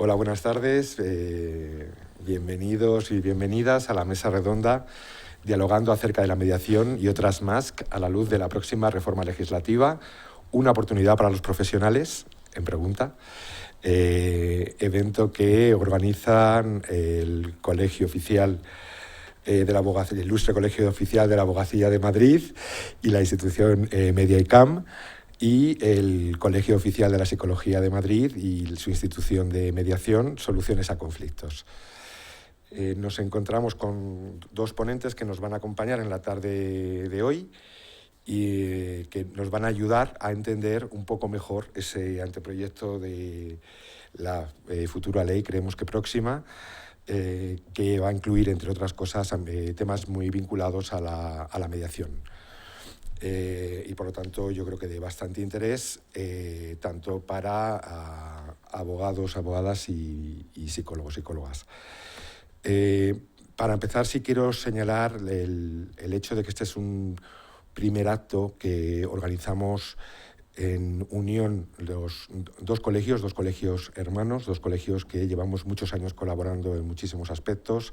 Hola, buenas tardes. Bienvenidos y bienvenidas a la mesa redonda dialogando acerca de la mediación y otras más a la luz de la próxima reforma legislativa. Una oportunidad para los profesionales, en pregunta. Evento que organizan el Colegio Oficial de la Abogacía, el Ilustre Colegio Oficial de la Abogacía de Madrid y la institución Media-ICAM, y el Colegio Oficial de la Psicología de Madrid y su institución de mediación, Soluciones a Conflictos. Nos encontramos con dos ponentes que nos van a acompañar en la tarde de hoy y que nos van a ayudar a entender un poco mejor ese anteproyecto de la futura ley, creemos que próxima, que va a incluir, entre otras cosas, temas muy vinculados a la mediación. Y por lo tanto yo creo que de bastante interés tanto para abogados, abogadas y psicólogos, psicólogas. Para empezar, sí quiero señalar el hecho de que este es un primer acto que organizamos en unión los dos colegios hermanos, dos colegios que llevamos muchos años colaborando en muchísimos aspectos,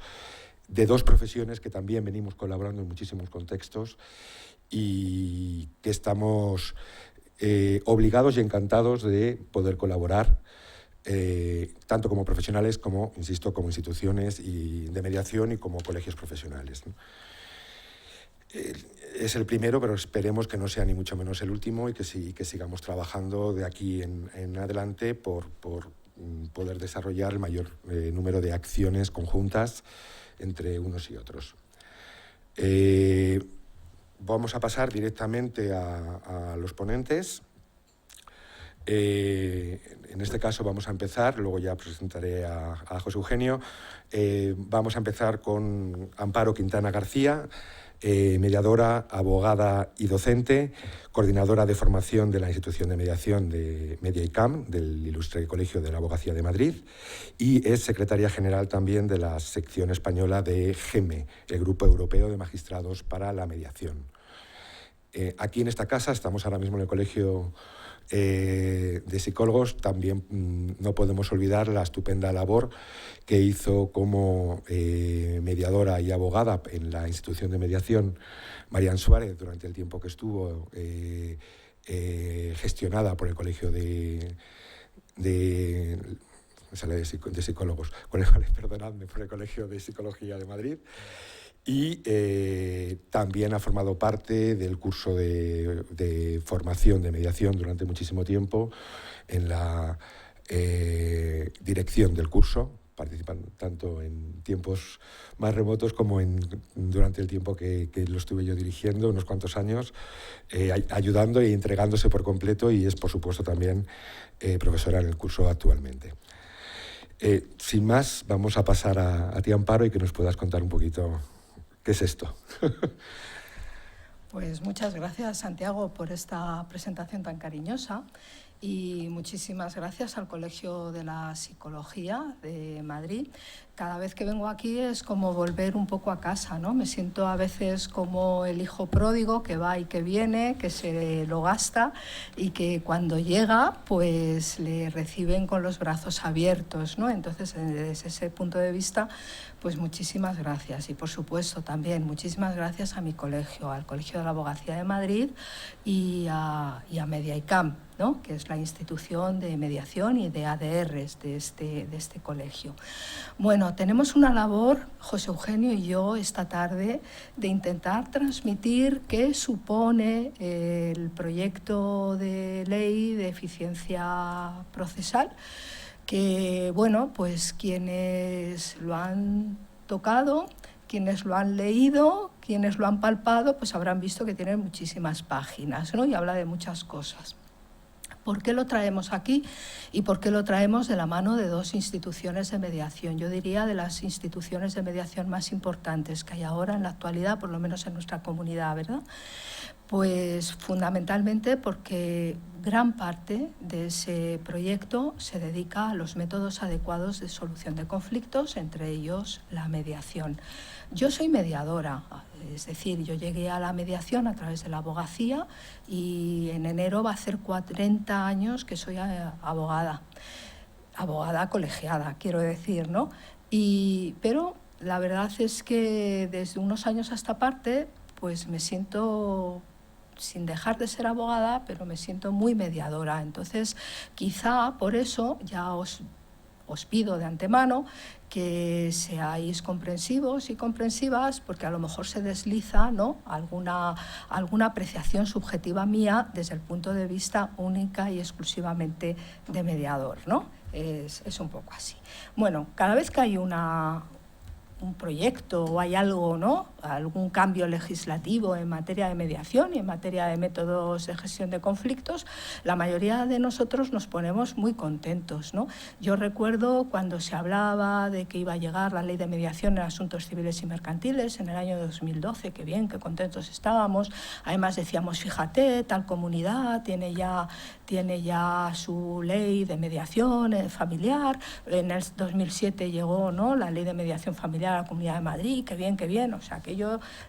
de dos profesiones que también venimos colaborando en muchísimos contextos y que estamos obligados y encantados de poder colaborar tanto como profesionales como, insisto, como instituciones de mediación y como colegios profesionales, ¿no? Es el primero, pero esperemos que no sea ni mucho menos el último y que sigamos trabajando de aquí en adelante por poder desarrollar el mayor número de acciones conjuntas entre unos y otros. Vamos a pasar directamente a los ponentes. En este caso vamos a empezar, luego ya presentaré a José Eugenio. Vamos a empezar con Amparo Quintana García, mediadora, abogada y docente, coordinadora de formación de la institución de mediación de Media-ICAM, del Ilustre Colegio de la Abogacía de Madrid, y es secretaria general también de la sección española de GEME, el Grupo Europeo de Magistrados para la Mediación. Aquí en esta casa, estamos ahora mismo en el Colegio de Psicólogos, también no podemos olvidar la estupenda labor que hizo como mediadora y abogada en la institución de mediación Marian Suárez durante el tiempo que estuvo gestionada por el Colegio de Psicólogos, perdonadme, por el Colegio de Psicología de Madrid. Y también ha formado parte del curso de formación de mediación durante muchísimo tiempo en la dirección del curso. Participan tanto en tiempos más remotos como durante el tiempo que lo estuve yo dirigiendo, unos cuantos años, ayudando y entregándose por completo, y es, por supuesto, también profesora en el curso actualmente. Sin más, vamos a pasar a ti, Amparo, y que nos puedas contar un poquito qué es esto. Pues muchas gracias, Santiago, por esta presentación tan cariñosa, y muchísimas gracias al Colegio de la Psicología de Madrid. Cada vez que vengo aquí es como volver un poco a casa, ¿no? Me siento a veces como el hijo pródigo que va y que viene, que se lo gasta y que cuando llega pues le reciben con los brazos abiertos, ¿no? Entonces, desde ese punto de vista, pues muchísimas gracias. Y por supuesto también muchísimas gracias a mi colegio, al Colegio de la Abogacía de Madrid y a Media-ICAM, ¿no? Que es la institución de mediación y de ADRs de este colegio. Bueno, tenemos una labor, José Eugenio y yo, esta tarde, de intentar transmitir qué supone el proyecto de ley de eficiencia procesal, que, bueno, pues quienes lo han tocado, quienes lo han leído, quienes lo han palpado, pues habrán visto que tiene muchísimas páginas, ¿no? Y habla de muchas cosas. ¿Por qué lo traemos aquí y por qué lo traemos de la mano de dos instituciones de mediación? Yo diría de las instituciones de mediación más importantes que hay ahora en la actualidad, por lo menos en nuestra comunidad, ¿verdad? Pues fundamentalmente porque gran parte de ese proyecto se dedica a los métodos adecuados de solución de conflictos, entre ellos la mediación. Yo soy mediadora, es decir, yo llegué a la mediación a través de la abogacía y en enero va a hacer 40 años que soy abogada. abogada colegiada, quiero decir, ¿no? Pero la verdad es que desde unos años a esta parte, pues me siento, sin dejar de ser abogada, pero me siento muy mediadora. Entonces, quizá por eso ya os pido de antemano que seáis comprensivos y comprensivas, porque a lo mejor se desliza, ¿no?, alguna apreciación subjetiva mía desde el punto de vista única y exclusivamente de mediador, ¿no? Es un poco así. Bueno, cada vez que hay un proyecto o hay algo, ¿no?, algún cambio legislativo en materia de mediación y en materia de métodos de gestión de conflictos, la mayoría de nosotros nos ponemos muy contentos, ¿no? Yo recuerdo cuando se hablaba de que iba a llegar la ley de mediación en asuntos civiles y mercantiles en el año 2012, qué bien, qué contentos estábamos. Además decíamos, fíjate, tal comunidad tiene ya su ley de mediación familiar. En el 2007 llegó, ¿no?, la ley de mediación familiar a la Comunidad de Madrid, qué bien, qué bien. O sea, que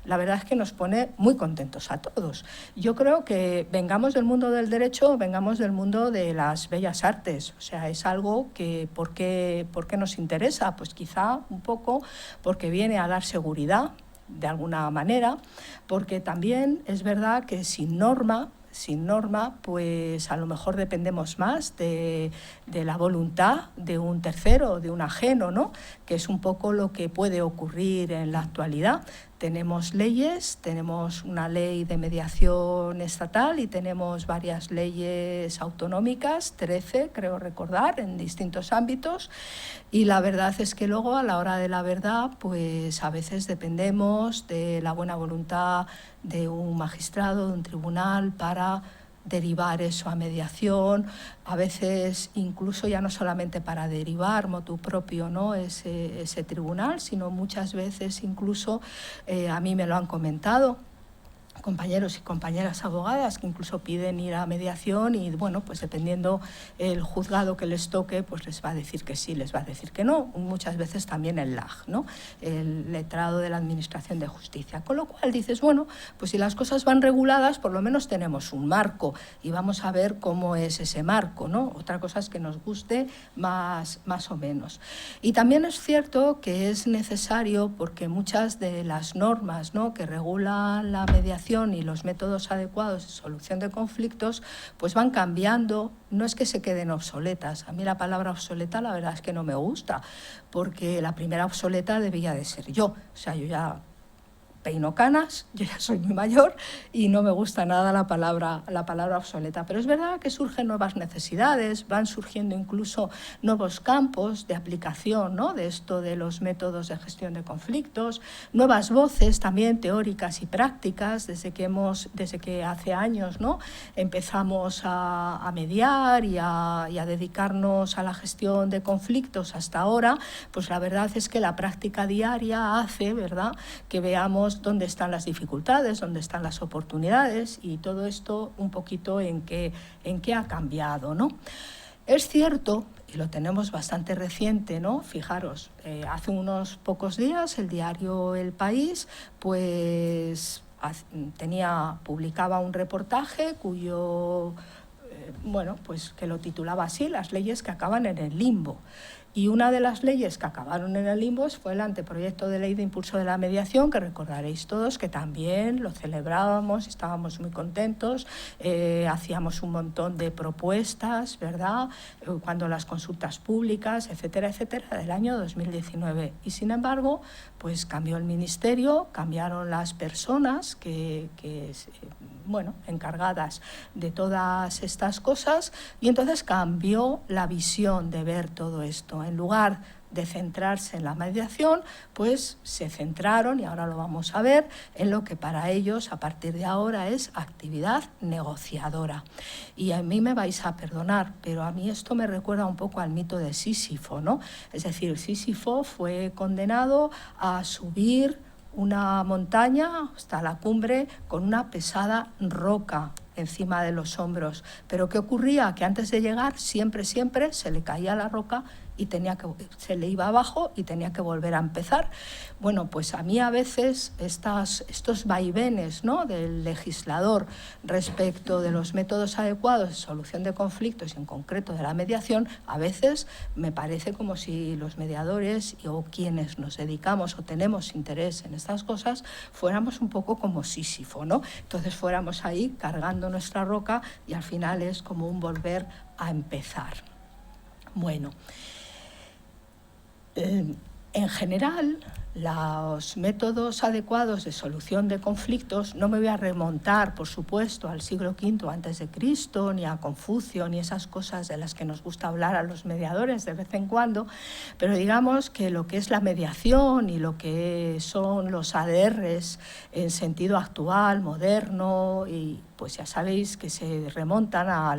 la verdad es que nos pone muy contentos a todos. Yo creo que vengamos del mundo del derecho, vengamos del mundo de las bellas artes. O sea, es algo que, ¿por qué nos interesa? Pues quizá un poco porque viene a dar seguridad, de alguna manera, porque también es verdad que sin norma, pues a lo mejor dependemos más de la voluntad de un tercero, de un ajeno, ¿no?, que es un poco lo que puede ocurrir en la actualidad. Tenemos leyes, tenemos una ley de mediación estatal y tenemos varias leyes autonómicas, 13 creo recordar, en distintos ámbitos, y la verdad es que luego a la hora de la verdad pues a veces dependemos de la buena voluntad de un magistrado, de un tribunal para derivar eso a mediación, a veces incluso ya no solamente para derivar motu propio, ¿no?, ese tribunal, sino muchas veces incluso, a mí me lo han comentado compañeros y compañeras abogadas que incluso piden ir a mediación y, bueno, pues dependiendo el juzgado que les toque, pues les va a decir que sí, les va a decir que no. Muchas veces también el LAJ, ¿no?, el letrado de la Administración de Justicia. Con lo cual dices, bueno, pues si las cosas van reguladas, por lo menos tenemos un marco y vamos a ver cómo es ese marco, ¿no? Otra cosa es que nos guste más o menos. Y también es cierto que es necesario, porque muchas de las normas, ¿no?, que regulan la mediación y los métodos adecuados de solución de conflictos pues van cambiando. No es que se queden obsoletas. A mí la palabra obsoleta la verdad es que no me gusta, porque la primera obsoleta debía de ser yo. O sea, yo ya peino canas, yo ya soy muy mayor y no me gusta nada la palabra obsoleta. Pero es verdad que surgen nuevas necesidades, van surgiendo incluso nuevos campos de aplicación, ¿no?, de esto de los métodos de gestión de conflictos, nuevas voces también teóricas y prácticas, desde que hace años, ¿no?, empezamos a mediar y a dedicarnos a la gestión de conflictos hasta ahora, pues la verdad es que la práctica diaria hace, ¿verdad?, que veamos dónde están las dificultades, dónde están las oportunidades y todo esto un poquito en qué ha cambiado, ¿no? Es cierto, y lo tenemos bastante reciente, ¿no? Fijaros, hace unos pocos días el diario El País pues publicaba un reportaje cuyo, pues que lo titulaba así, las leyes que acaban en el limbo. Y una de las leyes que acabaron en el limbo fue el anteproyecto de ley de impulso de la mediación, que recordaréis todos que también lo celebrábamos, estábamos muy contentos, hacíamos un montón de propuestas, ¿verdad?, cuando las consultas públicas, etcétera, etcétera, del año 2019. Y sin embargo, pues cambió el ministerio, cambiaron las personas encargadas de todas estas cosas, y entonces cambió la visión de ver todo esto. En lugar de centrarse en la mediación, pues se centraron, y ahora lo vamos a ver, en lo que para ellos a partir de ahora es actividad negociadora. Y a mí me vais a perdonar, pero a mí esto me recuerda un poco al mito de Sísifo, ¿no? Es decir, Sísifo fue condenado a subir una montaña hasta la cumbre con una pesada roca encima de los hombros. Pero ¿qué ocurría? Que antes de llegar siempre se le caía la roca y se le iba abajo y tenía que volver a empezar. Bueno, pues a mí a veces estos vaivenes, ¿no?, del legislador respecto de los métodos adecuados de solución de conflictos y en concreto de la mediación, a veces me parece como si los mediadores o quienes nos dedicamos o tenemos interés en estas cosas fuéramos un poco como Sísifo, ¿no? Entonces fuéramos ahí cargando nuestra roca y al final es como un volver a empezar. Bueno, en general, los métodos adecuados de solución de conflictos, no me voy a remontar, por supuesto, al siglo V a.C., ni a Confucio, ni esas cosas de las que nos gusta hablar a los mediadores de vez en cuando, pero digamos que lo que es la mediación y lo que son los ADRs en sentido actual, moderno, y pues ya sabéis que se remontan a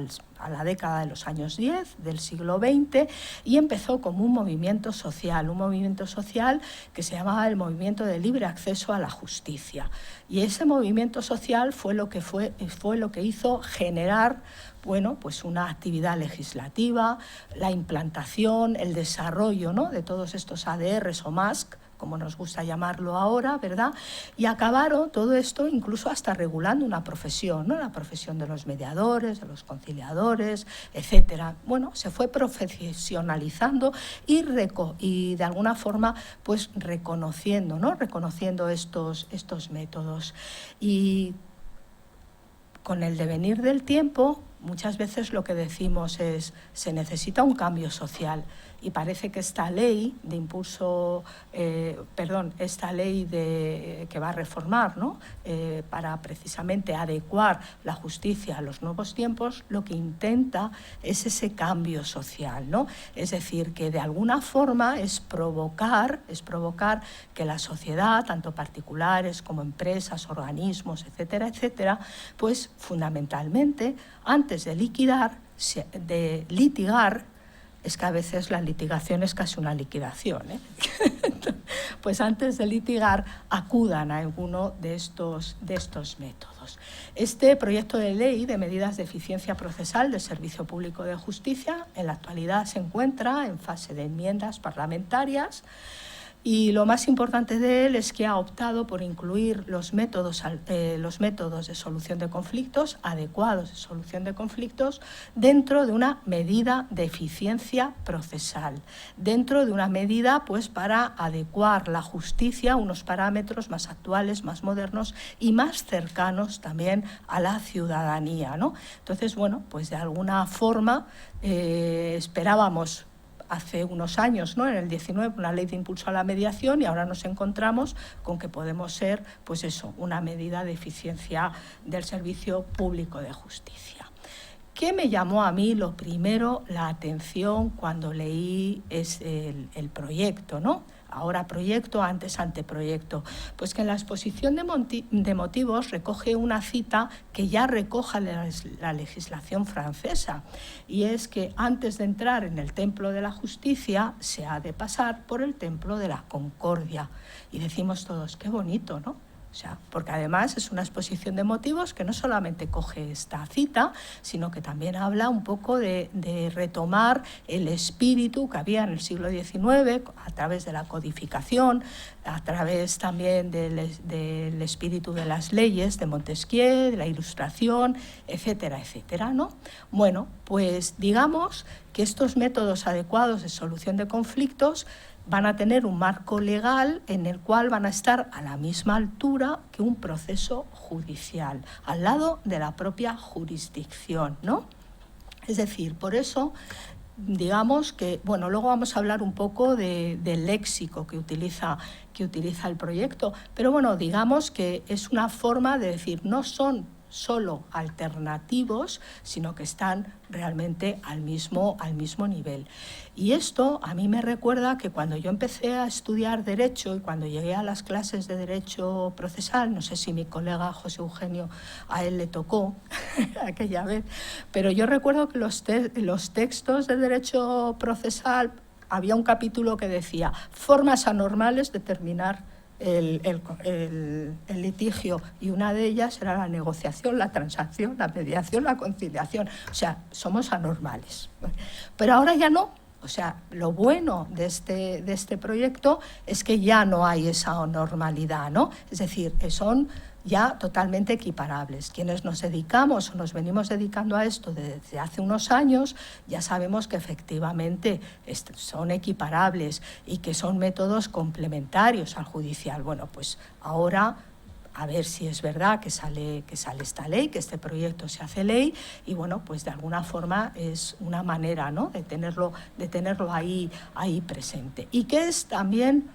la década de los años 10 del siglo XX y empezó como un movimiento social que se llamaba el Movimiento de Libre Acceso a la Justicia. Y ese movimiento social fue lo que hizo generar, bueno, pues una actividad legislativa, la implantación, el desarrollo, ¿no?, de todos estos ADRs o MASC, como nos gusta llamarlo ahora, ¿verdad? Y acabaron todo esto incluso hasta regulando una profesión, ¿no?, la profesión de los mediadores, de los conciliadores, etcétera. Bueno, se fue profesionalizando y de alguna forma pues reconociendo, ¿no?, reconociendo estos métodos. Y con el devenir del tiempo, muchas veces lo que decimos es se necesita un cambio social. Y parece que esta ley de impulso, esta ley que va a reformar, ¿no?, para precisamente adecuar la justicia a los nuevos tiempos, lo que intenta es ese cambio social, ¿no? Es decir, que de alguna forma es provocar que la sociedad, tanto particulares como empresas, organismos, etcétera, etcétera, pues fundamentalmente, antes de litigar, es que a veces la litigación es casi una liquidación, ¿eh? Pues antes de litigar acudan a alguno de estos métodos. Este proyecto de ley de medidas de eficiencia procesal del Servicio Público de Justicia en la actualidad se encuentra en fase de enmiendas parlamentarias. Y lo más importante de él es que ha optado por incluir los métodos de solución de conflictos, adecuados de solución de conflictos, dentro de una medida de eficiencia procesal, dentro de una medida pues, para adecuar la justicia a unos parámetros más actuales, más modernos y más cercanos también a la ciudadanía, ¿no? Entonces, bueno, pues de alguna forma esperábamos hace unos años, ¿no?, en el 19, una ley de impulso a la mediación, y ahora nos encontramos con que podemos ser, pues eso, una medida de eficiencia del Servicio Público de Justicia. ¿Qué me llamó a mí lo primero la atención cuando leí el proyecto, ¿no? Ahora proyecto, antes anteproyecto, pues que en la exposición de motivos recoge una cita que ya recoge la legislación francesa, y es que antes de entrar en el templo de la justicia se ha de pasar por el templo de la concordia. Y decimos todos, qué bonito, ¿no? O sea, porque además es una exposición de motivos que no solamente coge esta cita, sino que también habla un poco de retomar el espíritu que había en el siglo XIX a través de la codificación, a través también del espíritu de las leyes de Montesquieu, de la Ilustración, etcétera, etcétera, ¿no? Bueno, pues digamos que estos métodos adecuados de solución de conflictos van a tener un marco legal en el cual van a estar a la misma altura que un proceso judicial, al lado de la propia jurisdicción, ¿no? Es decir, por eso, digamos que, bueno, luego vamos a hablar un poco del léxico que utiliza el proyecto, pero bueno, digamos que es una forma de decir, no son solo alternativos, sino que están realmente al mismo nivel. Y esto a mí me recuerda que cuando yo empecé a estudiar Derecho y cuando llegué a las clases de Derecho Procesal, no sé si mi colega José Eugenio a él le tocó aquella vez, pero yo recuerdo que los textos de Derecho Procesal había un capítulo que decía formas anormales de terminar el litigio, y una de ellas era la negociación, la transacción, la mediación, la conciliación. O sea, somos anormales. Pero ahora ya no. O sea, lo bueno de este proyecto es que ya no hay esa normalidad, ¿no? Es decir, son ya totalmente equiparables. Quienes nos dedicamos o nos venimos dedicando a esto desde hace unos años, ya sabemos que efectivamente son equiparables y que son métodos complementarios al judicial. Bueno, pues ahora a ver si es verdad que sale esta ley, que este proyecto se hace ley, y bueno, pues de alguna forma es una manera, ¿no?, de tenerlo ahí presente. Y que es también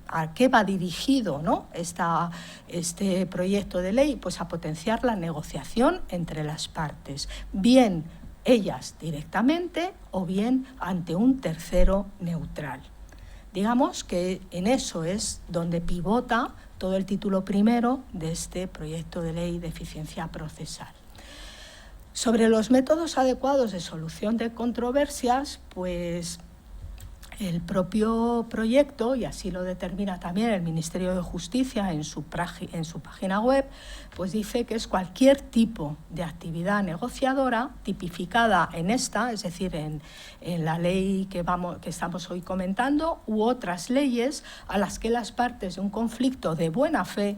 a qué va dirigido, ¿no?, este proyecto de ley, pues a potenciar la negociación entre las partes, bien ellas directamente o bien ante un tercero neutral. Digamos que en eso es donde pivota todo el título primero de este proyecto de ley de eficiencia procesal. Sobre los métodos adecuados de solución de controversias, pues el propio proyecto, y así lo determina también el Ministerio de Justicia en su página web, pues dice que es cualquier tipo de actividad negociadora tipificada en esta, es decir, en la ley que estamos hoy comentando, u otras leyes a las que las partes de un conflicto de buena fe,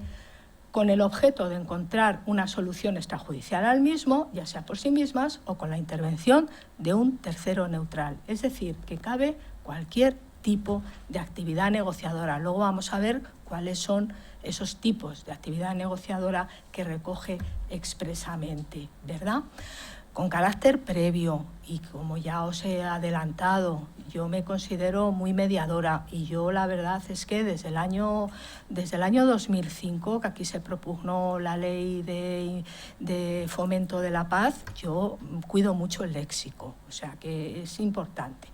con el objeto de encontrar una solución extrajudicial al mismo, ya sea por sí mismas o con la intervención de un tercero neutral. Es decir, que cabe cualquier tipo de actividad negociadora. Luego vamos a ver cuáles son esos tipos de actividad negociadora que recoge expresamente, ¿verdad? Con carácter previo, y como ya os he adelantado, yo me considero muy mediadora, y yo la verdad es que desde el año 2005, que aquí se propugnó la ley de fomento de la paz, yo cuido mucho el léxico, o sea que es importante.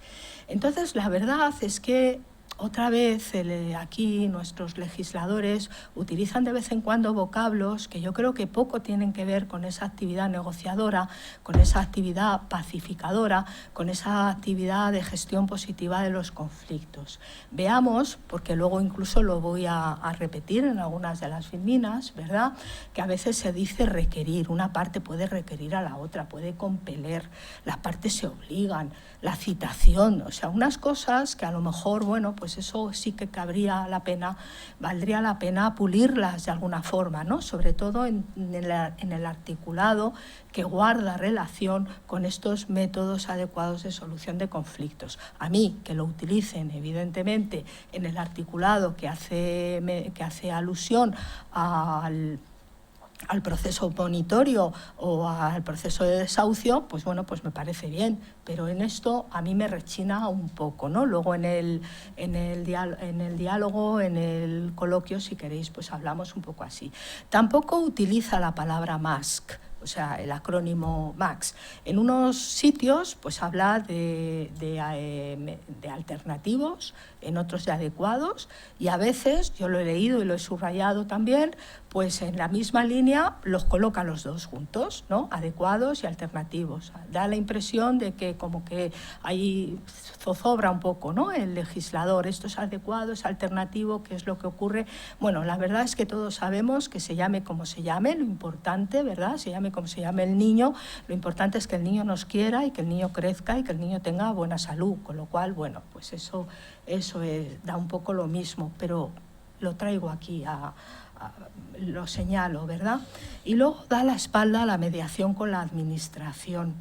Entonces, la verdad es que otra vez aquí nuestros legisladores utilizan de vez en cuando vocablos que yo creo que poco tienen que ver con esa actividad negociadora, con esa actividad pacificadora, con esa actividad de gestión positiva de los conflictos. Veamos, porque luego incluso lo voy a repetir en algunas de las filminas, ¿verdad?, que a veces se dice requerir, una parte puede requerir a la otra, puede compeler, las partes se obligan, la citación, o sea, unas cosas que a lo mejor, bueno, pues eso sí que valdría la pena pulirlas de alguna forma, ¿no?, sobre todo en el articulado que guarda relación con estos métodos adecuados de solución de conflictos. A mí, que lo utilicen evidentemente en el articulado que hace alusión al proceso oponitorio o al proceso de desahucio, pues bueno, pues me parece bien, pero en esto a mí me rechina un poco, ¿no? Luego en el diálogo, en el coloquio, si queréis, pues hablamos un poco así. Tampoco utiliza la palabra MASC, o sea, el acrónimo MAX. En unos sitios pues habla de alternativos, en otros de adecuados, y a veces, yo lo he leído y lo he subrayado también, pues en la misma línea los coloca los dos juntos, ¿no?, adecuados y alternativos. Da la impresión de que como que ahí zozobra un poco, ¿no?, el legislador, esto es adecuado, es alternativo, ¿qué es lo que ocurre? Bueno, la verdad es que todos sabemos que se llame como se llame, lo importante, ¿verdad?, se llame como se llame el niño, lo importante es que el niño nos quiera y que el niño crezca y que el niño tenga buena salud, con lo cual, bueno, pues eso da un poco lo mismo, pero lo traigo aquí, lo señalo, ¿verdad? Y luego da la espalda a la mediación con la administración.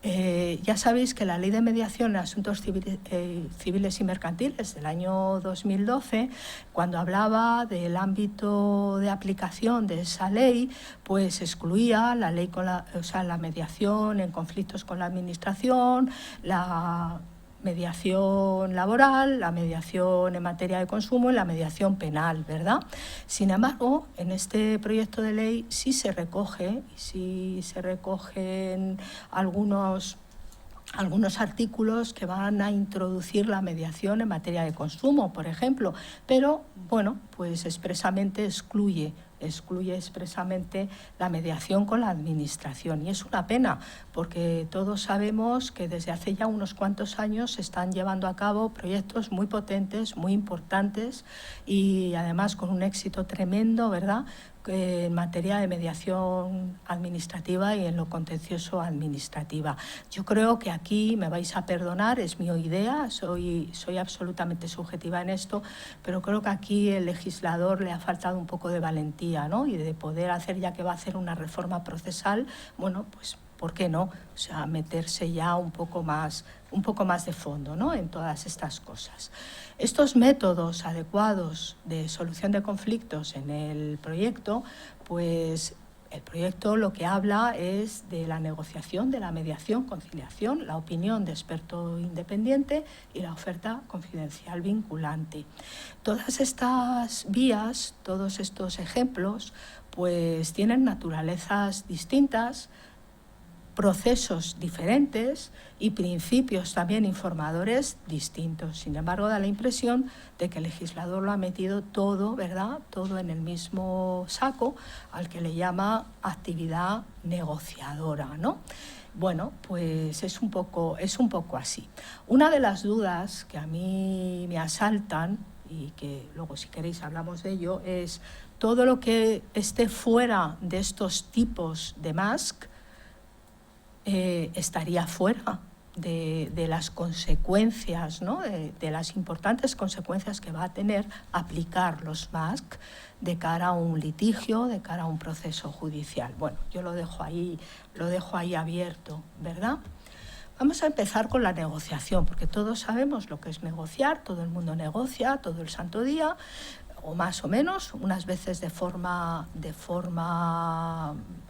Ya sabéis que la Ley de Mediación en Asuntos Civiles y Mercantiles del año 2012, cuando hablaba del ámbito de aplicación de esa ley, pues excluía la ley la mediación en conflictos con la administración, la mediación laboral, la mediación en materia de consumo y la mediación penal, ¿verdad? Sin embargo, en este proyecto de ley sí se recogen algunos artículos que van a introducir la mediación en materia de consumo, por ejemplo, pero, bueno, pues expresamente excluye expresamente la mediación con la administración. Y es una pena, porque todos sabemos que desde hace ya unos cuantos años se están llevando a cabo proyectos muy potentes, muy importantes y además con un éxito tremendo, ¿verdad?, en materia de mediación administrativa y en lo contencioso administrativa. Yo creo que aquí, me vais a perdonar, es mi idea, soy absolutamente subjetiva en esto, pero creo que aquí el legislador le ha faltado un poco de valentía, ¿no? Y de poder hacer, ya que va a hacer una reforma procesal, bueno, pues ¿por qué no? O sea, meterse ya un poco más de fondo, ¿no?, en todas estas cosas. Estos métodos adecuados de solución de conflictos en el proyecto, pues el proyecto lo que habla es de la negociación, de la mediación, conciliación, la opinión de experto independiente y la oferta confidencial vinculante. Todas estas vías, todos estos ejemplos, pues tienen naturalezas distintas, procesos diferentes y principios también informadores distintos. Sin embargo, da la impresión de que el legislador lo ha metido todo, ¿verdad?, todo en el mismo saco, al que le llama actividad negociadora, ¿no? Bueno, pues es un poco así. Una de las dudas que a mí me asaltan, y que luego si queréis hablamos de ello, es todo lo que esté fuera de estos tipos de MASC, estaría fuera de las consecuencias, ¿no?, de las importantes consecuencias que va a tener aplicar los MASC de cara a un litigio, de cara a un proceso judicial. Bueno, yo lo dejo ahí abierto, ¿verdad? Vamos a empezar con la negociación, porque todos sabemos lo que es negociar, todo el mundo negocia todo el santo día, o más o menos, unas veces de forma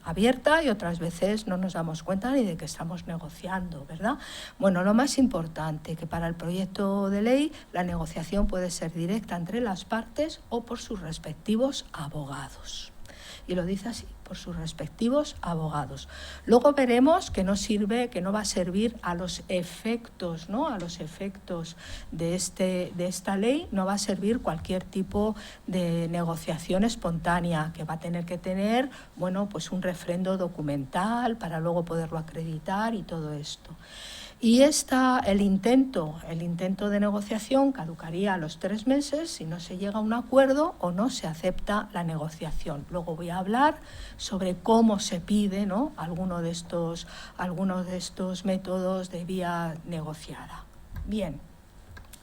abierta y otras veces no nos damos cuenta ni de que estamos negociando, ¿verdad? Bueno, lo más importante, que para el proyecto de ley la negociación puede ser directa entre las partes o por sus respectivos abogados. Y lo dice así, por sus respectivos abogados. Luego veremos que no va a servir a los efectos, ¿no?, a los efectos de esta ley, no va a servir cualquier tipo de negociación espontánea, que va a tener que tener, bueno, pues un refrendo documental para luego poderlo acreditar y todo esto. Y el intento de negociación caducaría a los 3 meses si no se llega a un acuerdo o no se acepta la negociación. Luego voy a hablar sobre cómo se pide, ¿no?, alguno de estos métodos de vía negociada. Bien,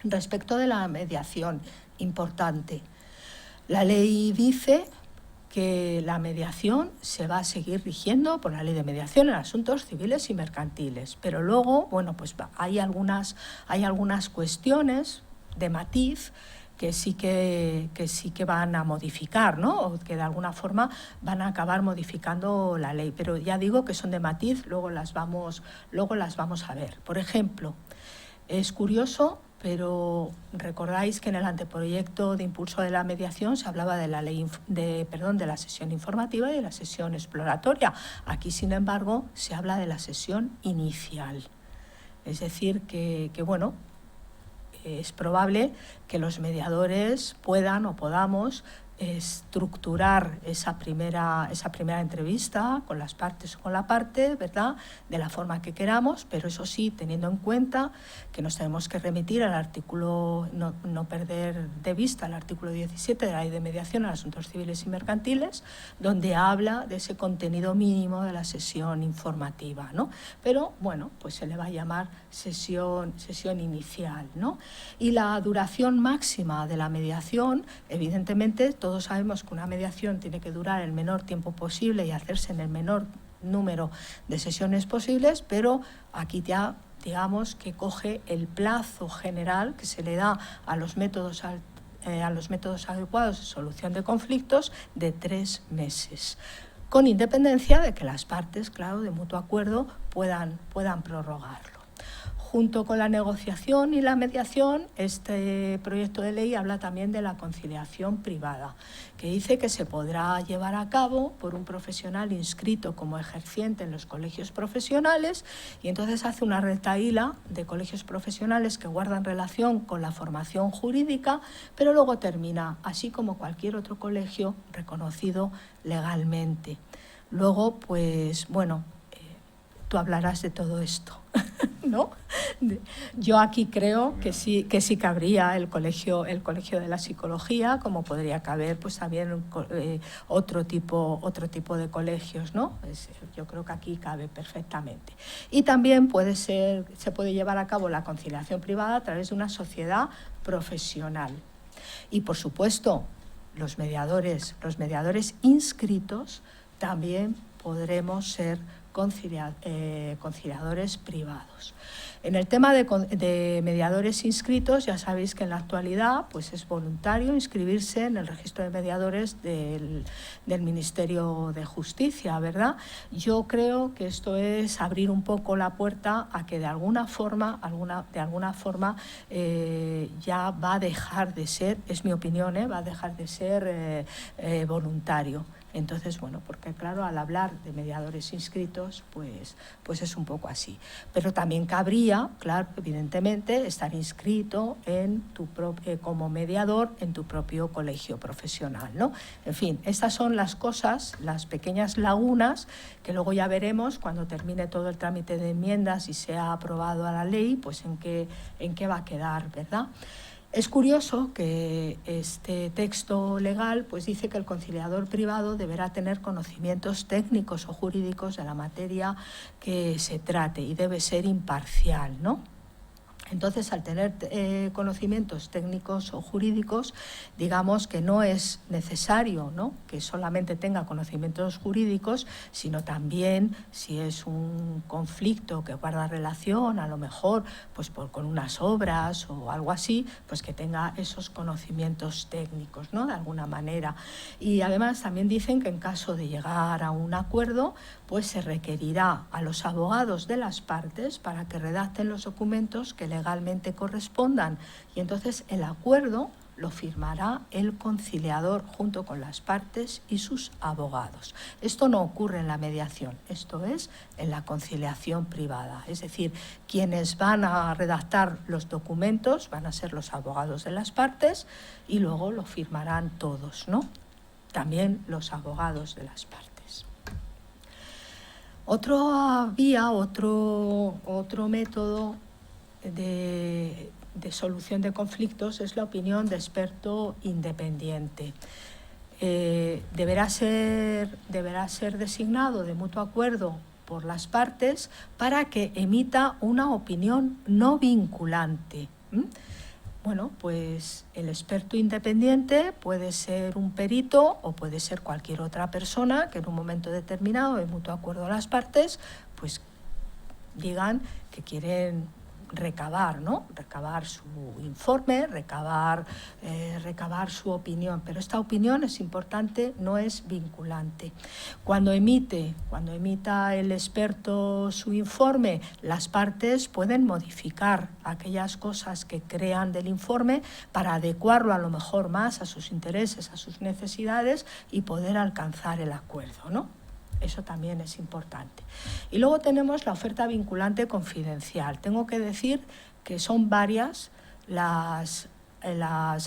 respecto de la mediación, importante. La ley dice que la mediación se va a seguir rigiendo por la Ley de Mediación en asuntos civiles y mercantiles, pero luego, bueno, pues hay algunas cuestiones de matiz que sí que van a modificar, ¿no?, o que de alguna forma van a acabar modificando la ley, pero ya digo que son de matiz, luego las vamos a ver. Por ejemplo, es curioso, pero recordáis que en el anteproyecto de impulso de la mediación se hablaba de la sesión informativa y de la sesión exploratoria. Aquí, sin embargo, se habla de la sesión inicial. Es decir, que bueno, es probable que los mediadores puedan o podamos estructurar esa primera entrevista con las partes o con la parte, ¿verdad?, de la forma que queramos, pero eso sí, teniendo en cuenta que nos tenemos que remitir al artículo, no perder de vista el artículo 17 de la Ley de Mediación en asuntos civiles y mercantiles, donde habla de ese contenido mínimo de la sesión informativa, ¿no? Pero, bueno, pues se le va a llamar sesión inicial, ¿no? Y la duración máxima de la mediación, evidentemente, todos sabemos que una mediación tiene que durar el menor tiempo posible y hacerse en el menor número de sesiones posibles, pero aquí ya digamos que coge el plazo general que se le da a los métodos adecuados de solución de conflictos de 3 meses, con independencia de que las partes, claro, de mutuo acuerdo puedan prorrogarlo. Junto con la negociación y la mediación, este proyecto de ley habla también de la conciliación privada, que dice que se podrá llevar a cabo por un profesional inscrito como ejerciente en los colegios profesionales, y entonces hace una retahíla de colegios profesionales que guardan relación con la formación jurídica, pero luego termina, así como cualquier otro colegio reconocido legalmente. Luego, pues bueno, tú hablarás de todo esto, ¿no? Yo aquí creo que sí cabría el colegio de la psicología, como podría caber pues también otro tipo de colegios, ¿no? Yo creo que aquí cabe perfectamente. Y también se puede llevar a cabo la conciliación privada a través de una sociedad profesional. Y por supuesto, los mediadores inscritos también podremos ser conciliadores privados. En el tema de mediadores inscritos, ya sabéis que en la actualidad pues es voluntario inscribirse en el registro de mediadores del Ministerio de Justicia, ¿verdad? Yo creo que esto es abrir un poco la puerta a que de alguna forma ya va a dejar de ser, es mi opinión, va a dejar de ser voluntario. Entonces, bueno, porque claro, al hablar de mediadores inscritos, pues es un poco así. Pero también cabría, claro, evidentemente, estar inscrito como mediador en tu propio colegio profesional, ¿no? En fin, estas son las cosas, las pequeñas lagunas, que luego ya veremos cuando termine todo el trámite de enmiendas y sea aprobado a la ley, pues en qué va a quedar, ¿verdad? Es curioso que este texto legal pues dice que el conciliador privado deberá tener conocimientos técnicos o jurídicos de la materia que se trate y debe ser imparcial, ¿no? Entonces, al tener conocimientos técnicos o jurídicos, digamos que no es necesario, ¿no?, que solamente tenga conocimientos jurídicos, sino también, si es un conflicto que guarda relación, a lo mejor pues con unas obras o algo así, pues que tenga esos conocimientos técnicos, ¿no?, de alguna manera. Y además también dicen que en caso de llegar a un acuerdo, pues se requerirá a los abogados de las partes para que redacten los documentos que legalmente correspondan, y entonces el acuerdo lo firmará el conciliador junto con las partes y sus abogados. Esto no ocurre en la mediación, esto es en la conciliación privada. Es decir, quienes van a redactar los documentos van a ser los abogados de las partes y luego lo firmarán todos, ¿no?, también los abogados de las partes. Otra vía, otro método de solución de conflictos es la opinión de experto independiente. Deberá ser designado de mutuo acuerdo por las partes para que emita una opinión no vinculante. Bueno, pues el experto independiente puede ser un perito o puede ser cualquier otra persona que en un momento determinado, de mutuo acuerdo a las partes, pues digan que quieren recabar su informe, recabar su opinión, pero esta opinión, es importante, no es vinculante. Cuando emita el experto su informe, las partes pueden modificar aquellas cosas que crean del informe para adecuarlo a lo mejor más a sus intereses, a sus necesidades y poder alcanzar el acuerdo, ¿no? Eso también es importante. Y luego tenemos la oferta vinculante confidencial. Tengo que decir que son varias las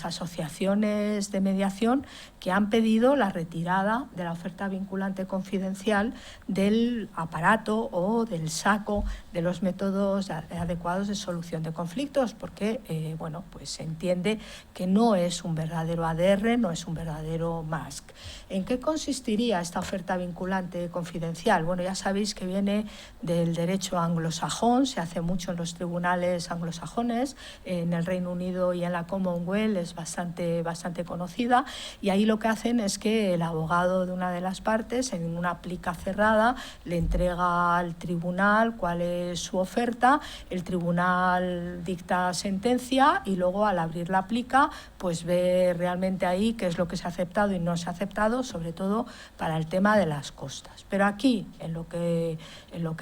asociaciones de mediación que han pedido la retirada de la oferta vinculante confidencial del aparato o del saco de los métodos adecuados de solución de conflictos, porque pues se entiende que no es un verdadero ADR, no es un verdadero MASC. ¿En qué consistiría esta oferta vinculante confidencial? Bueno, ya sabéis que viene del derecho anglosajón, se hace mucho en los tribunales anglosajones, en el Reino Unido y en la Commonwealth es bastante conocida, y ahí lo que hacen es que el abogado de una de las partes, en una plica cerrada, le entrega al tribunal cuál es su oferta, el tribunal dicta sentencia y luego, al abrir la plica, pues ve realmente ahí qué es lo que se ha aceptado y no se ha aceptado, sobre todo para el tema de las costas. Pero aquí, en lo que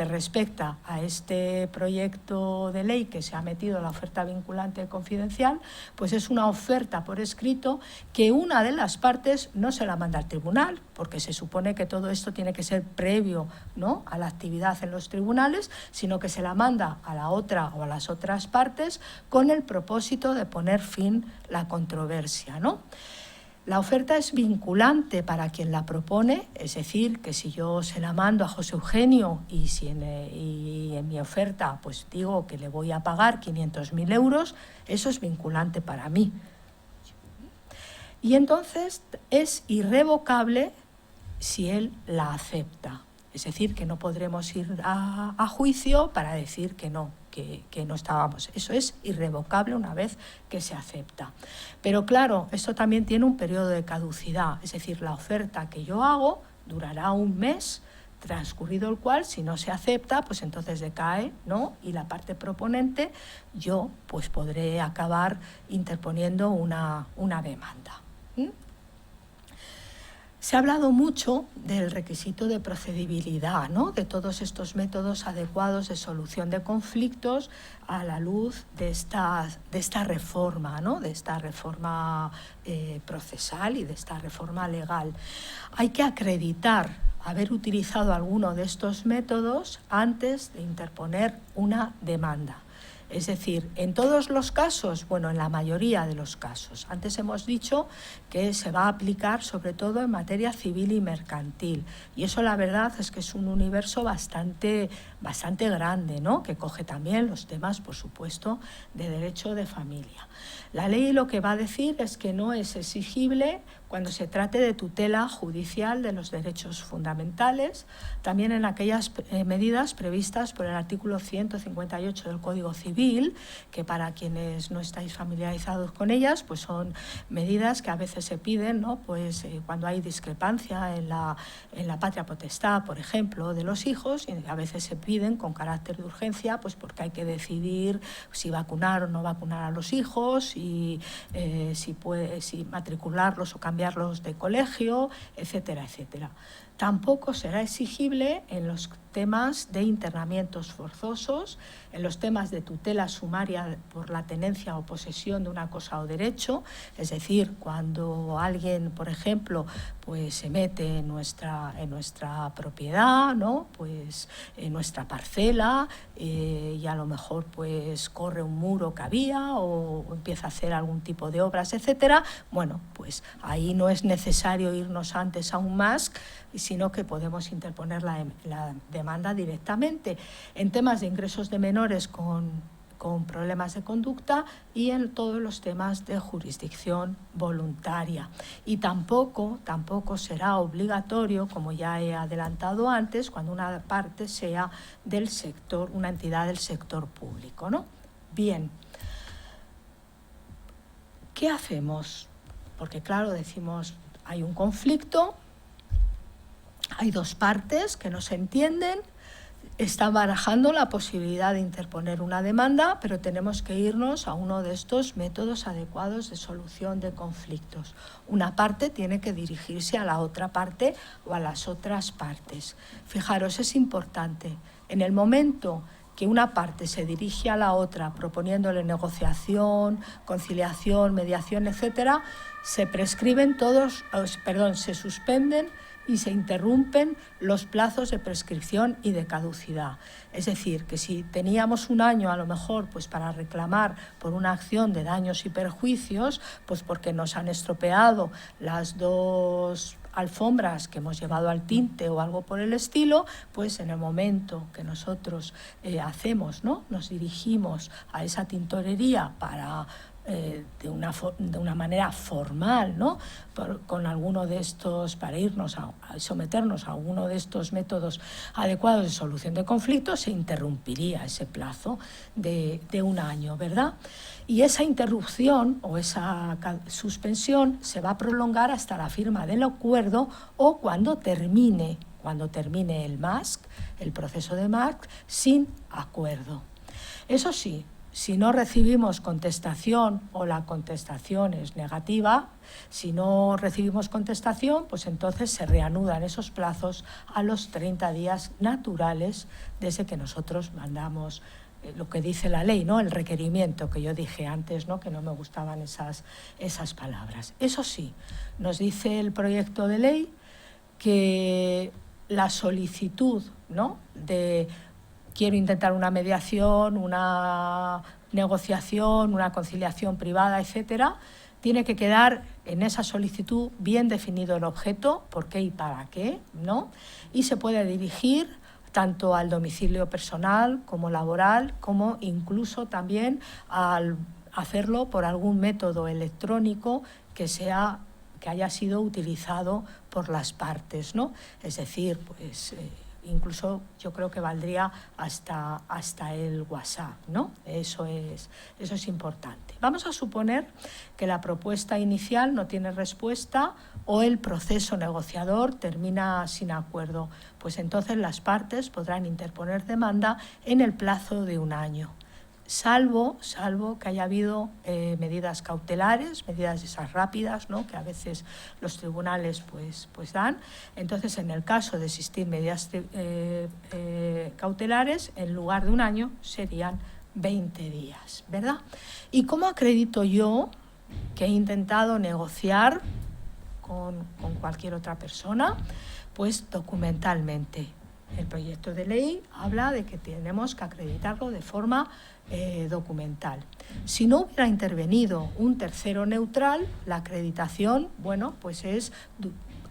respecta a este proyecto de ley que se ha metido la oferta vinculante confidencial, pues es una oferta por escrito que una de las partes no se la manda al tribunal, porque se supone que todo esto tiene que ser previo, ¿no?, a la actividad en los tribunales, sino que se la manda a la otra o a las otras partes con el propósito de poner fin a la controversia, ¿no? La oferta es vinculante para quien la propone, es decir, que si yo se la mando a José Eugenio y en mi oferta pues digo que le voy a pagar 500.000 euros, eso es vinculante para mí. Y entonces es irrevocable si él la acepta. Es decir, que no podremos ir a juicio para decir que no estábamos. Eso es irrevocable una vez que se acepta. Pero claro, esto también tiene un periodo de caducidad. Es decir, la oferta que yo hago durará un mes, transcurrido el cual, si no se acepta, pues entonces decae, ¿no? Y la parte proponente, yo pues podré acabar interponiendo una demanda. Se ha hablado mucho del requisito de procedibilidad, ¿no? De todos estos métodos adecuados de solución de conflictos a la luz de esta reforma, ¿no? De esta reforma procesal y de esta reforma legal. Hay que acreditar haber utilizado alguno de estos métodos antes de interponer una demanda. Es decir, en todos los casos, bueno, en la mayoría de los casos. Antes hemos dicho que se va a aplicar sobre todo en materia civil y mercantil. Y eso la verdad es que es un universo bastante grande, ¿no? Que coge también los temas, por supuesto, de derecho de familia. La ley lo que va a decir es que no es exigible cuando se trate de tutela judicial de los derechos fundamentales, también en aquellas medidas previstas por el artículo 158 del Código Civil, que para quienes no estáis familiarizados con ellas, pues son medidas que a veces se piden, ¿no? Pues cuando hay discrepancia en la patria potestad, por ejemplo, de los hijos, y a veces se piden con carácter de urgencia, pues porque hay que decidir si vacunar o no vacunar a los hijos, y si matricularlos o cambiarlos de colegio, etcétera, etcétera. Tampoco será exigible en los temas de internamientos forzosos, en los temas de tutela sumaria por la tenencia o posesión de una cosa o derecho, es decir, cuando alguien, por ejemplo, pues se mete en nuestra propiedad, ¿no? Pues en nuestra parcela, y a lo mejor pues corre un muro que había o empieza a hacer algún tipo de obras, etcétera. Bueno, pues ahí no es necesario irnos antes a un MASC, sino que podemos interponer la demanda directamente. En temas de ingresos de menores con problemas de conducta y en todos los temas de jurisdicción voluntaria. Y tampoco será obligatorio, como ya he adelantado antes, cuando una parte sea del sector, una entidad del sector público, ¿no? Bien, ¿qué hacemos? Porque claro, decimos, hay un conflicto, hay dos partes que no se entienden, están barajando la posibilidad de interponer una demanda, pero tenemos que irnos a uno de estos métodos adecuados de solución de conflictos. Una parte tiene que dirigirse a la otra parte o a las otras partes. Fijaros, es importante, en el momento que una parte se dirige a la otra proponiéndole negociación, conciliación, mediación, etcétera, se suspenden y se interrumpen los plazos de prescripción y de caducidad. Es decir, que si teníamos un año a lo mejor pues para reclamar por una acción de daños y perjuicios, pues porque nos han estropeado las dos alfombras que hemos llevado al tinte o algo por el estilo, pues en el momento que nosotros nos dirigimos a esa tintorería para de una manera formal, ¿no? Con alguno de estos, para irnos a someternos a alguno de estos métodos adecuados de solución de conflictos, se interrumpiría ese plazo de un año, ¿verdad? Y esa interrupción o esa suspensión se va a prolongar hasta la firma del acuerdo o cuando termine el MASC, el proceso de MASC, sin acuerdo. Eso sí, si no recibimos contestación o la contestación es negativa, si no recibimos contestación, pues entonces se reanudan esos plazos a los 30 días naturales desde que nosotros mandamos lo que dice la ley, ¿no? El requerimiento que yo dije antes, ¿no? Que no me gustaban esas palabras. Eso sí, nos dice el proyecto de ley que la solicitud, ¿no? de quiero intentar una mediación, una negociación, una conciliación privada, etcétera, tiene que quedar en esa solicitud bien definido el objeto, por qué y para qué, ¿no? Y se puede dirigir tanto al domicilio personal como laboral, como incluso también al hacerlo por algún método electrónico que haya sido utilizado por las partes, ¿no? Es decir, pues incluso yo creo que valdría hasta el WhatsApp, ¿no? Eso es importante. Vamos a suponer que la propuesta inicial no tiene respuesta o el proceso negociador termina sin acuerdo. Pues entonces las partes podrán interponer demanda en el plazo de 1 año. Salvo que haya habido medidas cautelares, medidas esas rápidas, ¿no?, que a veces los tribunales pues dan. Entonces, en el caso de existir medidas cautelares, en lugar de 1 año serían 20 días, ¿verdad? ¿Y cómo acredito yo que he intentado negociar con cualquier otra persona? Pues documentalmente. El proyecto de ley habla de que tenemos que acreditarlo de forma documental. Si no hubiera intervenido un tercero neutral, la acreditación, bueno, pues es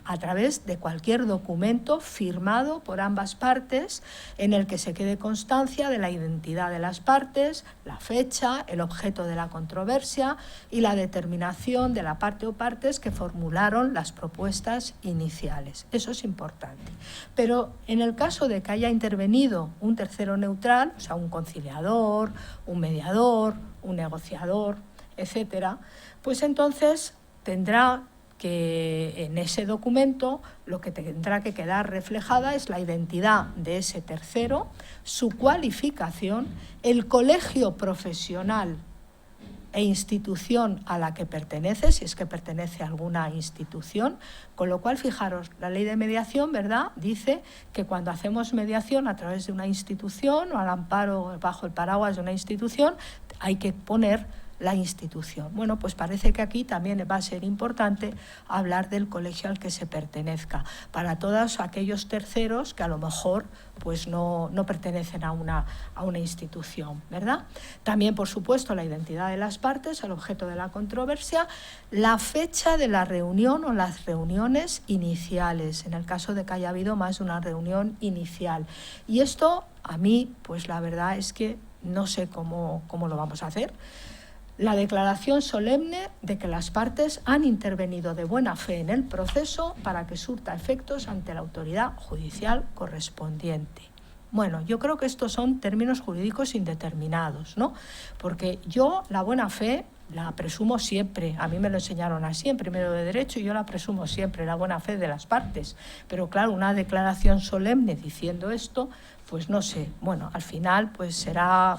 a través de cualquier documento firmado por ambas partes en el que se quede constancia de la identidad de las partes, la fecha, el objeto de la controversia y la determinación de la parte o partes que formularon las propuestas iniciales. Eso es importante. Pero en el caso de que haya intervenido un tercero neutral, o sea, un conciliador, un mediador, un negociador, etcétera, pues entonces tendrá que en ese documento lo que tendrá que quedar reflejada es la identidad de ese tercero, su cualificación, el colegio profesional e institución a la que pertenece, si es que pertenece a alguna institución, con lo cual, fijaros, la ley de mediación, ¿verdad?, dice que cuando hacemos mediación a través de una institución o al amparo bajo el paraguas de una institución, hay que poner la institución. Bueno, pues parece que aquí también va a ser importante hablar del colegio al que se pertenezca, para todos aquellos terceros que a lo mejor pues no pertenecen a una institución, ¿verdad? También, por supuesto, la identidad de las partes, el objeto de la controversia, la fecha de la reunión o las reuniones iniciales, en el caso de que haya habido más de una reunión inicial. Y esto, a mí, pues la verdad es que no sé cómo lo vamos a hacer. La declaración solemne de que las partes han intervenido de buena fe en el proceso para que surta efectos ante la autoridad judicial correspondiente. Bueno, yo creo que estos son términos jurídicos indeterminados, ¿no? Porque yo la buena fe la presumo siempre, a mí me lo enseñaron así en primero de Derecho y yo la presumo siempre, la buena fe de las partes. Pero claro, una declaración solemne diciendo esto, pues no sé, bueno, al final pues será...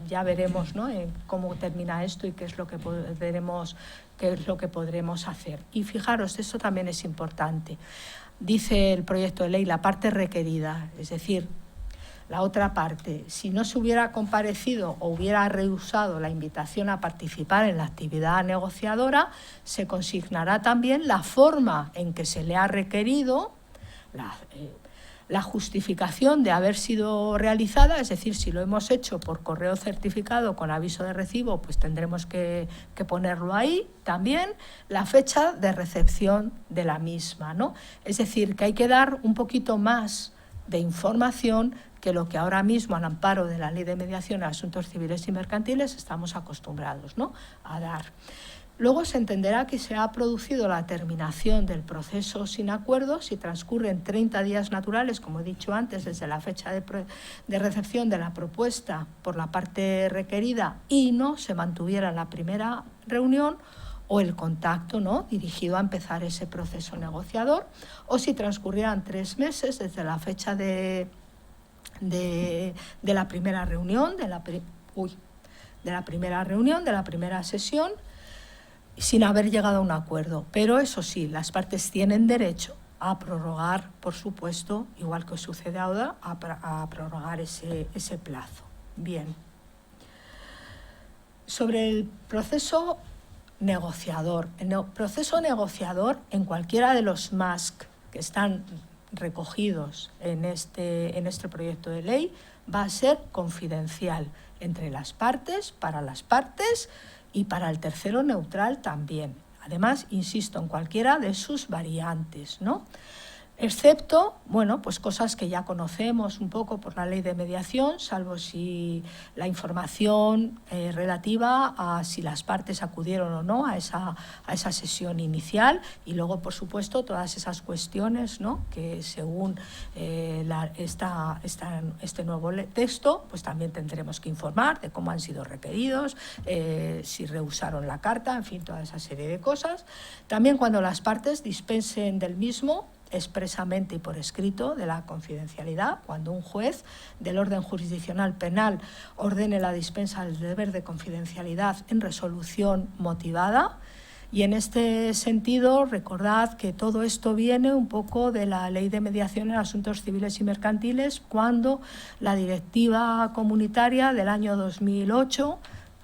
Ya veremos, ¿no?, cómo termina esto y qué es lo que podremos hacer. Y fijaros, eso también es importante. Dice el proyecto de ley la parte requerida, es decir, la otra parte, si no se hubiera comparecido o hubiera rehusado la invitación a participar en la actividad negociadora, se consignará también la forma en que se le ha requerido la justificación de haber sido realizada, es decir, si lo hemos hecho por correo certificado con aviso de recibo, pues tendremos que ponerlo ahí también, la fecha de recepción de la misma, ¿no? Es decir, que hay que dar un poquito más de información que lo que ahora mismo, al amparo de la Ley de Mediación en Asuntos Civiles y Mercantiles, estamos acostumbrados, ¿no?, a dar. Luego se entenderá que se ha producido la terminación del proceso sin acuerdo si transcurren 30 días naturales, como he dicho antes, desde la fecha de recepción de la propuesta por la parte requerida y no se mantuviera la primera reunión o el contacto, ¿no?, dirigido a empezar ese proceso negociador, o si transcurrieran 3 meses desde la fecha de la primera reunión, de la primera sesión, sin haber llegado a un acuerdo. Pero eso sí, las partes tienen derecho a prorrogar, por supuesto, igual que sucede ahora, a prorrogar ese plazo. Bien. Sobre el proceso negociador. En el proceso negociador, en cualquiera de los MASC que están recogidos en este proyecto de ley, va a ser confidencial entre las partes, para las partes y para el tercero neutral también. Además, insisto, en cualquiera de sus variantes, ¿no? Excepto, bueno, pues cosas que ya conocemos un poco por la ley de mediación, salvo si la información relativa a si las partes acudieron o no a esa sesión inicial, y luego, por supuesto, todas esas cuestiones, ¿no?, que según este nuevo texto, pues también tendremos que informar de cómo han sido requeridos, si rehusaron la carta, en fin, toda esa serie de cosas. También cuando las partes dispensen del mismo, expresamente y por escrito, de la confidencialidad, cuando un juez del orden jurisdiccional penal ordene la dispensa del deber de confidencialidad en resolución motivada. Y en este sentido, recordad que todo esto viene un poco de la Ley de Mediación en Asuntos Civiles y Mercantiles, cuando la Directiva Comunitaria del año 2008,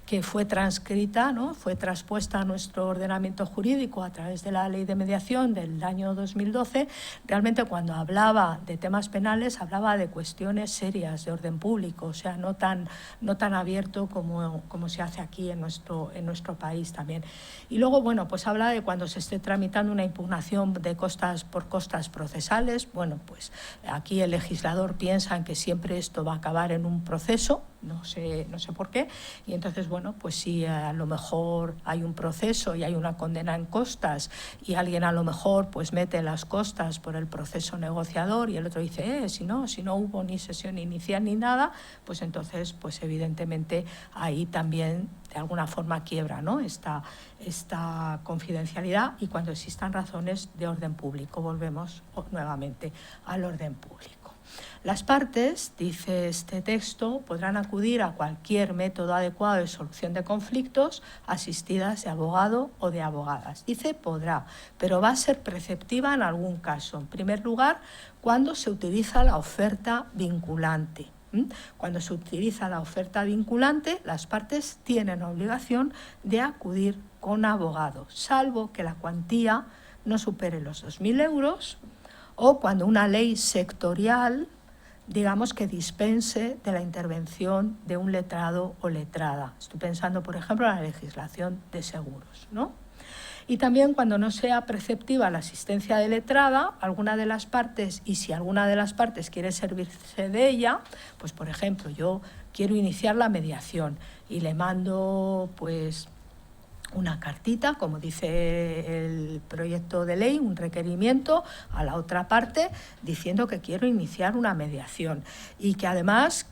que fue transcrita, ¿no?, fue traspuesta a nuestro ordenamiento jurídico a través de la Ley de Mediación del año 2012, realmente cuando hablaba de temas penales hablaba de cuestiones serias de orden público, o sea, no tan abierto como se hace aquí en nuestro país también. Y luego, bueno, pues habla de cuando se esté tramitando una impugnación de costas por costas procesales. Bueno, pues aquí el legislador piensa en que siempre esto va a acabar en un proceso, no sé por qué, y entonces, bueno, pues si a lo mejor hay un proceso y hay una condena en costas y alguien a lo mejor pues mete las costas por el proceso negociador y el otro dice, si no hubo ni sesión inicial ni nada, pues entonces, pues evidentemente ahí también de alguna forma quiebra, ¿no?, esta confidencialidad, y cuando existan razones de orden público. Volvemos nuevamente al orden público. Las partes, dice este texto, podrán acudir a cualquier método adecuado de solución de conflictos asistidas de abogado o de abogadas. Dice podrá, pero va a ser preceptiva en algún caso. En primer lugar, cuando se utiliza la oferta vinculante. Cuando se utiliza la oferta vinculante, las partes tienen obligación de acudir con abogado, salvo que la cuantía no supere los 2.000 euros, o cuando una ley sectorial, digamos, que dispense de la intervención de un letrado o letrada. Estoy pensando, por ejemplo, en la legislación de seguros, ¿no? Y también cuando no sea preceptiva la asistencia de letrada, alguna de las partes, y si alguna de las partes quiere servirse de ella, pues por ejemplo, yo quiero iniciar la mediación y le mando pues una cartita, como dice el proyecto de ley, un requerimiento a la otra parte diciendo que quiero iniciar una mediación y que además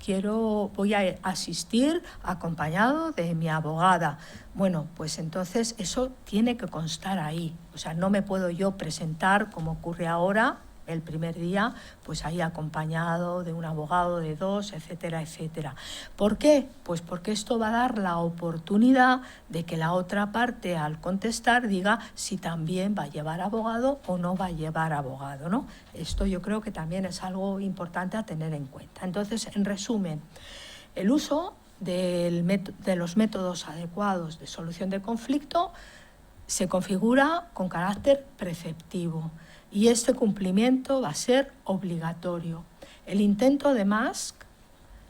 voy a asistir acompañado de mi abogada. Bueno, pues entonces eso tiene que constar ahí. O sea, no me puedo yo presentar como ocurre ahora, el primer día, pues ahí acompañado de un abogado, de dos, etcétera, etcétera. ¿Por qué? Pues porque esto va a dar la oportunidad de que la otra parte, al contestar, diga si también va a llevar abogado o no va a llevar abogado, ¿no? Esto yo creo que también es algo importante a tener en cuenta. Entonces, en resumen, el uso de los métodos adecuados de solución de conflicto se configura con carácter preceptivo, y este cumplimiento va a ser obligatorio. El intento, además,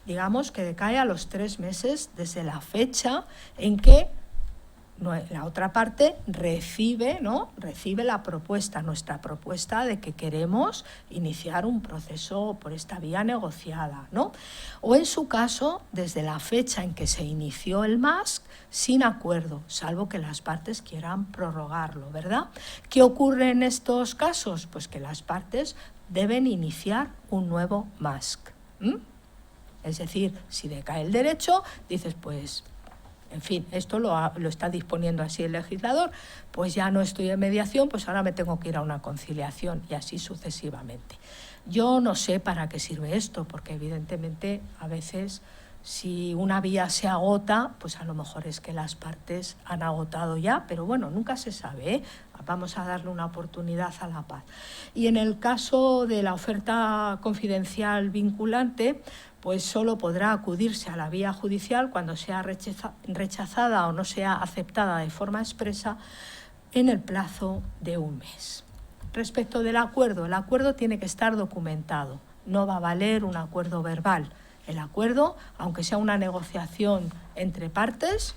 digamos que decae a los 3 meses desde la fecha en que la otra parte recibe la propuesta, nuestra propuesta de que queremos iniciar un proceso por esta vía negociada, ¿no? O en su caso, desde la fecha en que se inició el MASC, sin acuerdo, salvo que las partes quieran prorrogarlo, ¿verdad? ¿Qué ocurre en estos casos? Pues que las partes deben iniciar un nuevo MASC. Es decir, si decae el derecho, dices, pues, en fin, esto lo está disponiendo así el legislador, pues ya no estoy en mediación, pues ahora me tengo que ir a una conciliación, y así sucesivamente. Yo no sé para qué sirve esto, porque evidentemente a veces si una vía se agota, pues a lo mejor es que las partes han agotado ya, pero bueno, nunca se sabe, ¿eh? Vamos a darle una oportunidad a la paz. Y en el caso de la oferta confidencial vinculante, pues solo podrá acudirse a la vía judicial cuando sea rechazada o no sea aceptada de forma expresa en el plazo de 1 mes. Respecto del acuerdo, el acuerdo tiene que estar documentado, no va a valer un acuerdo verbal. El acuerdo, aunque sea una negociación entre partes,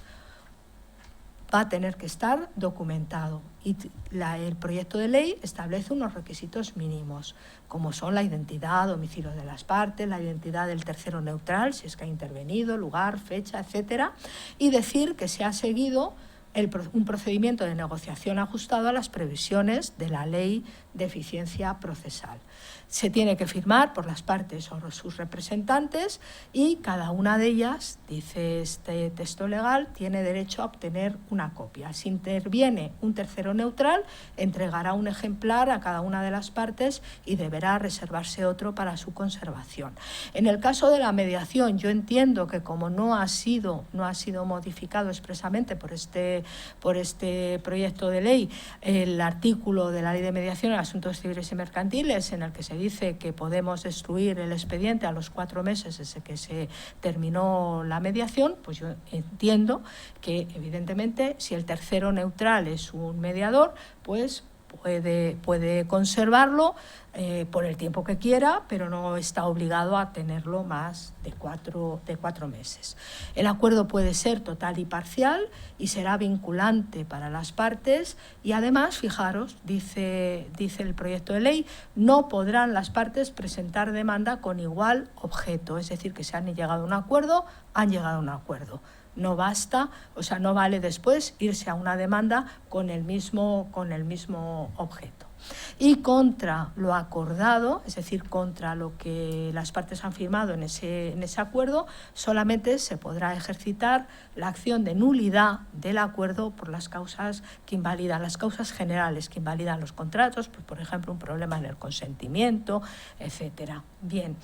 va a tener que estar documentado y el proyecto de ley establece unos requisitos mínimos, como son la identidad, domicilio de las partes, la identidad del tercero neutral, si es que ha intervenido, lugar, fecha, etcétera, y decir que se ha seguido un procedimiento de negociación ajustado a las previsiones de la Ley de Eficiencia Procesal. Se tiene que firmar por las partes o sus representantes y cada una de ellas, dice este texto legal, tiene derecho a obtener una copia. Si interviene un tercero neutral, entregará un ejemplar a cada una de las partes y deberá reservarse otro para su conservación. En el caso de la mediación, yo entiendo que como no ha sido modificado expresamente por este proyecto de ley el artículo de la Ley de Mediación en Asuntos Civiles y Mercantiles, en el que se dice que podemos destruir el expediente a los 4 meses desde que se terminó la mediación, pues yo entiendo que, evidentemente, si el tercero neutral es un mediador, pues puede conservarlo por el tiempo que quiera, pero no está obligado a tenerlo más de 4 meses. El acuerdo puede ser total y parcial y será vinculante para las partes y además, fijaros, dice el proyecto de ley, no podrán las partes presentar demanda con igual objeto, es decir, que se han llegado a un acuerdo, han llegado a un acuerdo. No basta, o sea, no vale después irse a una demanda con el mismo objeto. Y contra lo acordado, es decir, contra lo que las partes han firmado en ese acuerdo, solamente se podrá ejercitar la acción de nulidad del acuerdo por las causas que invalidan, las causas generales que invalidan los contratos, pues, por ejemplo, un problema en el consentimiento, etcétera. Bien.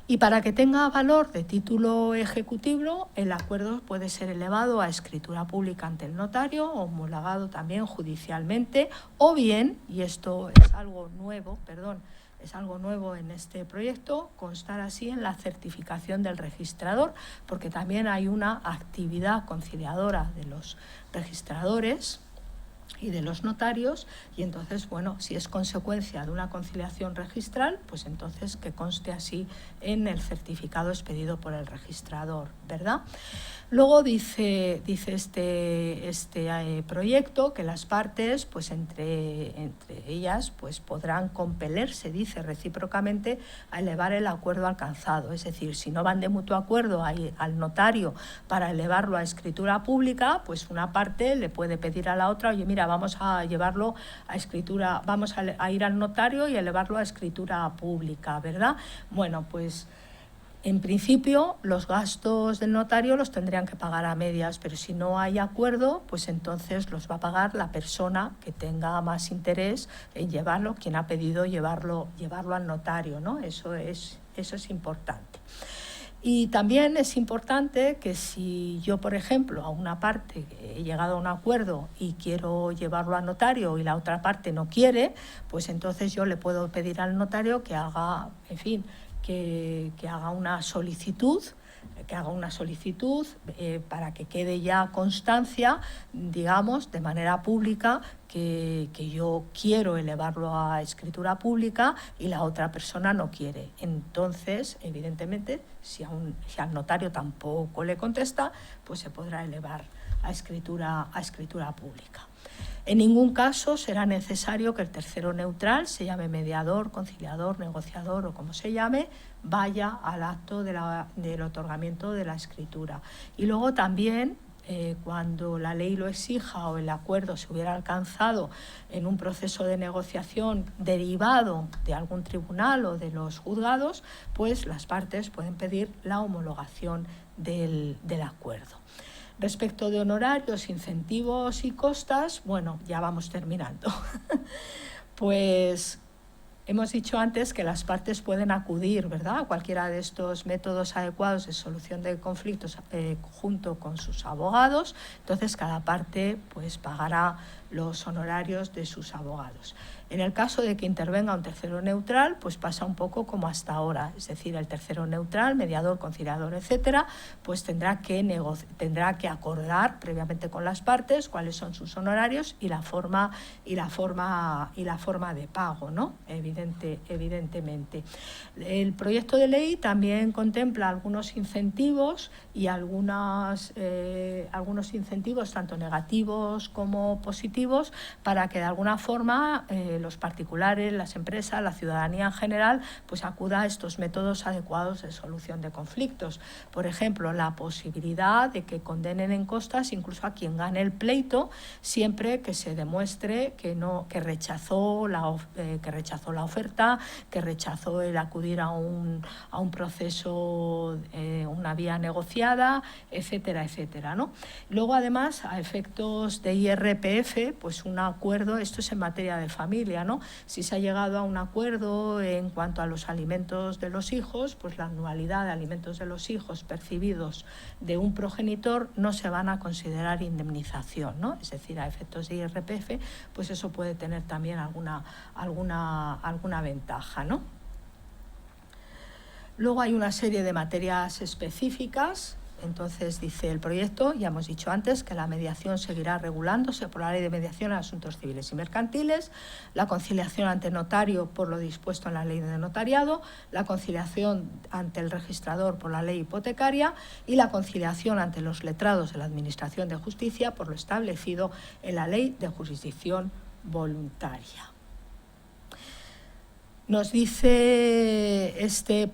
Y para que tenga valor de título ejecutivo, el acuerdo puede ser elevado a escritura pública ante el notario, homologado también judicialmente, o bien, y esto es algo nuevo, en este proyecto, constar así en la certificación del registrador, porque también hay una actividad conciliadora de los registradores y de los notarios, y entonces, bueno, si es consecuencia de una conciliación registral, pues entonces que conste así en el certificado expedido por el registrador, ¿verdad? Luego dice este proyecto que las partes, pues entre ellas, pues podrán compelerse, dice, recíprocamente a elevar el acuerdo alcanzado. Es decir, si no van de mutuo acuerdo al notario para elevarlo a escritura pública, pues una parte le puede pedir a la otra, oye, mira, vamos a llevarlo a escritura, vamos a ir al notario y elevarlo a escritura pública, ¿verdad? Bueno, pues en principio, los gastos del notario los tendrían que pagar a medias, pero si no hay acuerdo, pues entonces los va a pagar la persona que tenga más interés en llevarlo, quien ha pedido llevarlo al notario, ¿no? Eso es importante. Y también es importante que si yo, por ejemplo, a una parte he llegado a un acuerdo y quiero llevarlo al notario y la otra parte no quiere, pues entonces yo le puedo pedir al notario que haga, en fin, que haga una solicitud para que quede ya constancia, digamos, de manera pública que yo quiero elevarlo a escritura pública y la otra persona no quiere. Entonces, evidentemente, si al notario tampoco le contesta, pues se podrá elevar a escritura pública. En ningún caso será necesario que el tercero neutral, se llame mediador, conciliador, negociador o como se llame, vaya al acto del otorgamiento de la escritura. Y luego también, cuando la ley lo exija o el acuerdo se hubiera alcanzado en un proceso de negociación derivado de algún tribunal o de los juzgados, pues las partes pueden pedir la homologación del acuerdo. Respecto de honorarios, incentivos y costas, bueno, ya vamos terminando. Pues hemos dicho antes que las partes pueden acudir, ¿verdad?, a cualquiera de estos métodos adecuados de solución de conflictos junto con sus abogados. Entonces, cada parte pues pagará los honorarios de sus abogados. En el caso de que intervenga un tercero neutral, pues pasa un poco como hasta ahora, es decir, el tercero neutral, mediador, conciliador, etcétera, pues tendrá que acordar previamente con las partes cuáles son sus honorarios y la forma de pago, ¿no? Evidentemente. El proyecto de ley también contempla algunos incentivos y algunos incentivos tanto negativos como positivos para que de alguna forma los particulares, las empresas, la ciudadanía en general, pues acuda a estos métodos adecuados de solución de conflictos. Por ejemplo, la posibilidad de que condenen en costas incluso a quien gane el pleito, siempre que se demuestre que rechazó la oferta, que rechazó el acudir a un proceso, una vía negociada, etcétera, etcétera, ¿no? Luego, además, a efectos de IRPF, pues un acuerdo, esto es en materia de familia, ¿no? Si se ha llegado a un acuerdo en cuanto a los alimentos de los hijos, pues la anualidad de alimentos de los hijos percibidos de un progenitor no se van a considerar indemnización, ¿no? Es decir, a efectos de IRPF, pues eso puede tener también alguna ventaja, ¿no? Luego hay una serie de materias específicas. Entonces, dice el proyecto, ya hemos dicho antes, que la mediación seguirá regulándose por la Ley de Mediación en Asuntos Civiles y Mercantiles, la conciliación ante notario por lo dispuesto en la Ley de Notariado, la conciliación ante el registrador por la Ley Hipotecaria y la conciliación ante los letrados de la Administración de Justicia por lo establecido en la Ley de Jurisdicción Voluntaria. Nos dice este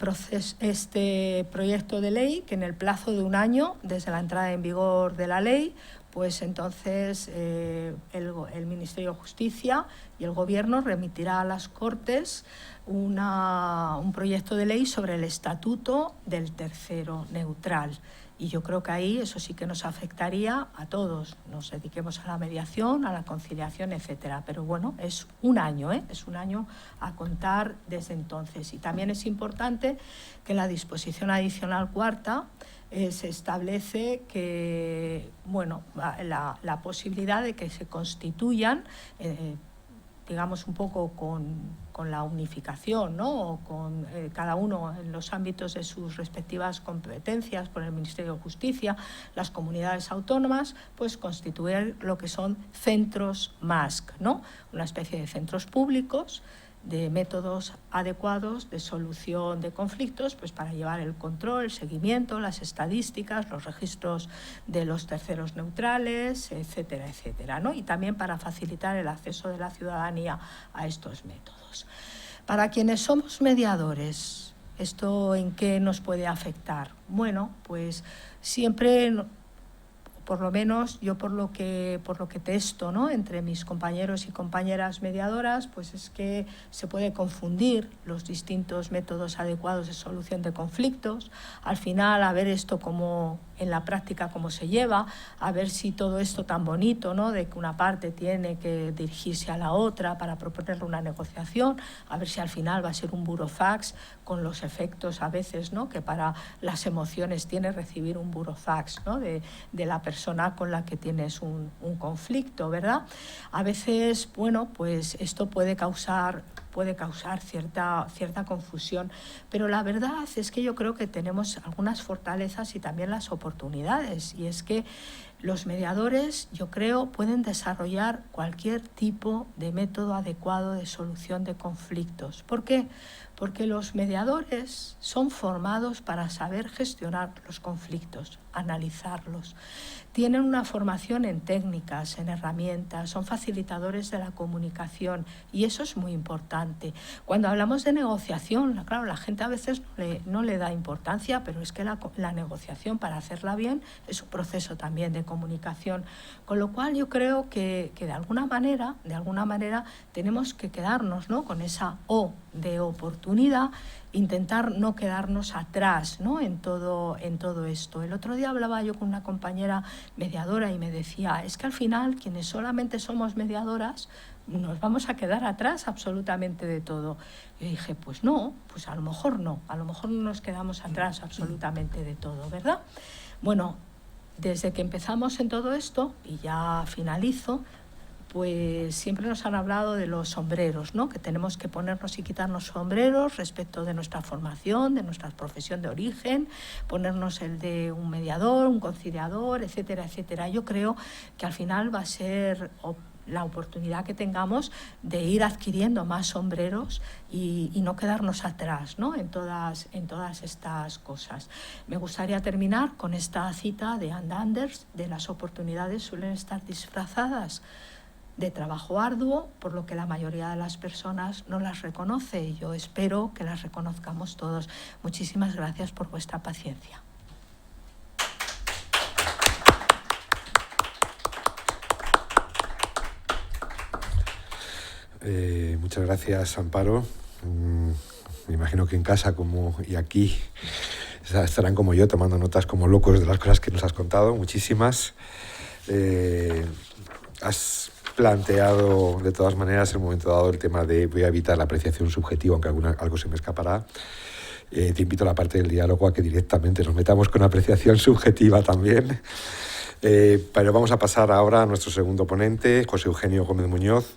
proyecto de ley que en el plazo de un año desde la entrada en vigor de la ley, pues entonces el Ministerio de Justicia y el Gobierno remitirá a las Cortes un proyecto de ley sobre el estatuto del tercero neutral. Y yo creo que ahí eso sí que nos afectaría a todos, nos dediquemos a la mediación, a la conciliación, etcétera. Pero bueno, es un año, es un año a contar desde entonces. Y también es importante que en la disposición adicional cuarta se establece que, bueno, la posibilidad de que se constituyan, digamos un poco con la unificación, ¿no? O con cada uno en los ámbitos de sus respectivas competencias por el Ministerio de Justicia, las comunidades autónomas, pues constituir lo que son centros MASC, ¿no? Una especie de centros públicos de métodos adecuados de solución de conflictos, pues para llevar el control, el seguimiento, las estadísticas, los registros de los terceros neutrales, etcétera, etcétera, ¿no? Y también para facilitar el acceso de la ciudadanía a estos métodos. Para quienes somos mediadores, ¿esto en qué nos puede afectar? Bueno, pues siempre, por lo menos yo por lo que testo, ¿no?, entre mis compañeros y compañeras mediadoras, pues es que se puede confundir los distintos métodos adecuados de solución de conflictos. Al final, a ver esto como en la práctica cómo se lleva, a ver si todo esto tan bonito, ¿no?, de que una parte tiene que dirigirse a la otra para proponerle una negociación, a ver si al final va a ser un burofax con los efectos a veces, ¿no?, que para las emociones tiene recibir un burofax, ¿no?, de la persona con la que tienes un conflicto, ¿verdad? A veces, bueno, pues esto puede causar cierta confusión, pero la verdad es que yo creo que tenemos algunas fortalezas y también las oportunidades, y es que los mediadores, yo creo, pueden desarrollar cualquier tipo de método adecuado de solución de conflictos. ¿Por qué? Porque los mediadores son formados para saber gestionar los conflictos, analizarlos. Tienen una formación en técnicas, en herramientas, son facilitadores de la comunicación, y eso es muy importante. Cuando hablamos de negociación, claro, la gente a veces no le da importancia, pero es que la negociación, para hacerla bien, es un proceso también de comunicación. Con lo cual yo creo que de alguna manera tenemos que quedarnos, ¿no?, con esa O de oportunidad, intentar no quedarnos atrás, ¿no?, en todo esto. El otro día hablaba yo con una compañera mediadora y me decía, es que al final quienes solamente somos mediadoras nos vamos a quedar atrás absolutamente de todo. Yo dije, pues no, pues a lo mejor no nos quedamos atrás absolutamente de todo, ¿verdad? Bueno, desde que empezamos en todo esto, y ya finalizo, pues siempre nos han hablado de los sombreros, ¿no? Que tenemos que ponernos y quitarnos sombreros respecto de nuestra formación, de nuestra profesión de origen, ponernos el de un mediador, un conciliador, etcétera, etcétera. Yo creo que al final va a ser la oportunidad que tengamos de ir adquiriendo más sombreros y no quedarnos atrás, ¿no? en todas estas cosas. Me gustaría terminar con esta cita de Ann Anders, de las oportunidades suelen estar disfrazadas de trabajo arduo, por lo que la mayoría de las personas no las reconoce, y yo espero que las reconozcamos todos. Muchísimas gracias por vuestra paciencia. Muchas gracias, Amparo. Me imagino que en casa y aquí estarán como yo tomando notas como locos de las cosas que nos has contado, muchísimas. Has planteado de todas maneras en un momento dado el tema de voy a evitar la apreciación subjetiva, aunque algo se me escapará. Te invito a la parte del diálogo a que directamente nos metamos con apreciación subjetiva también. Pero vamos a pasar ahora a nuestro segundo ponente, José Eugenio Gómez Muñoz.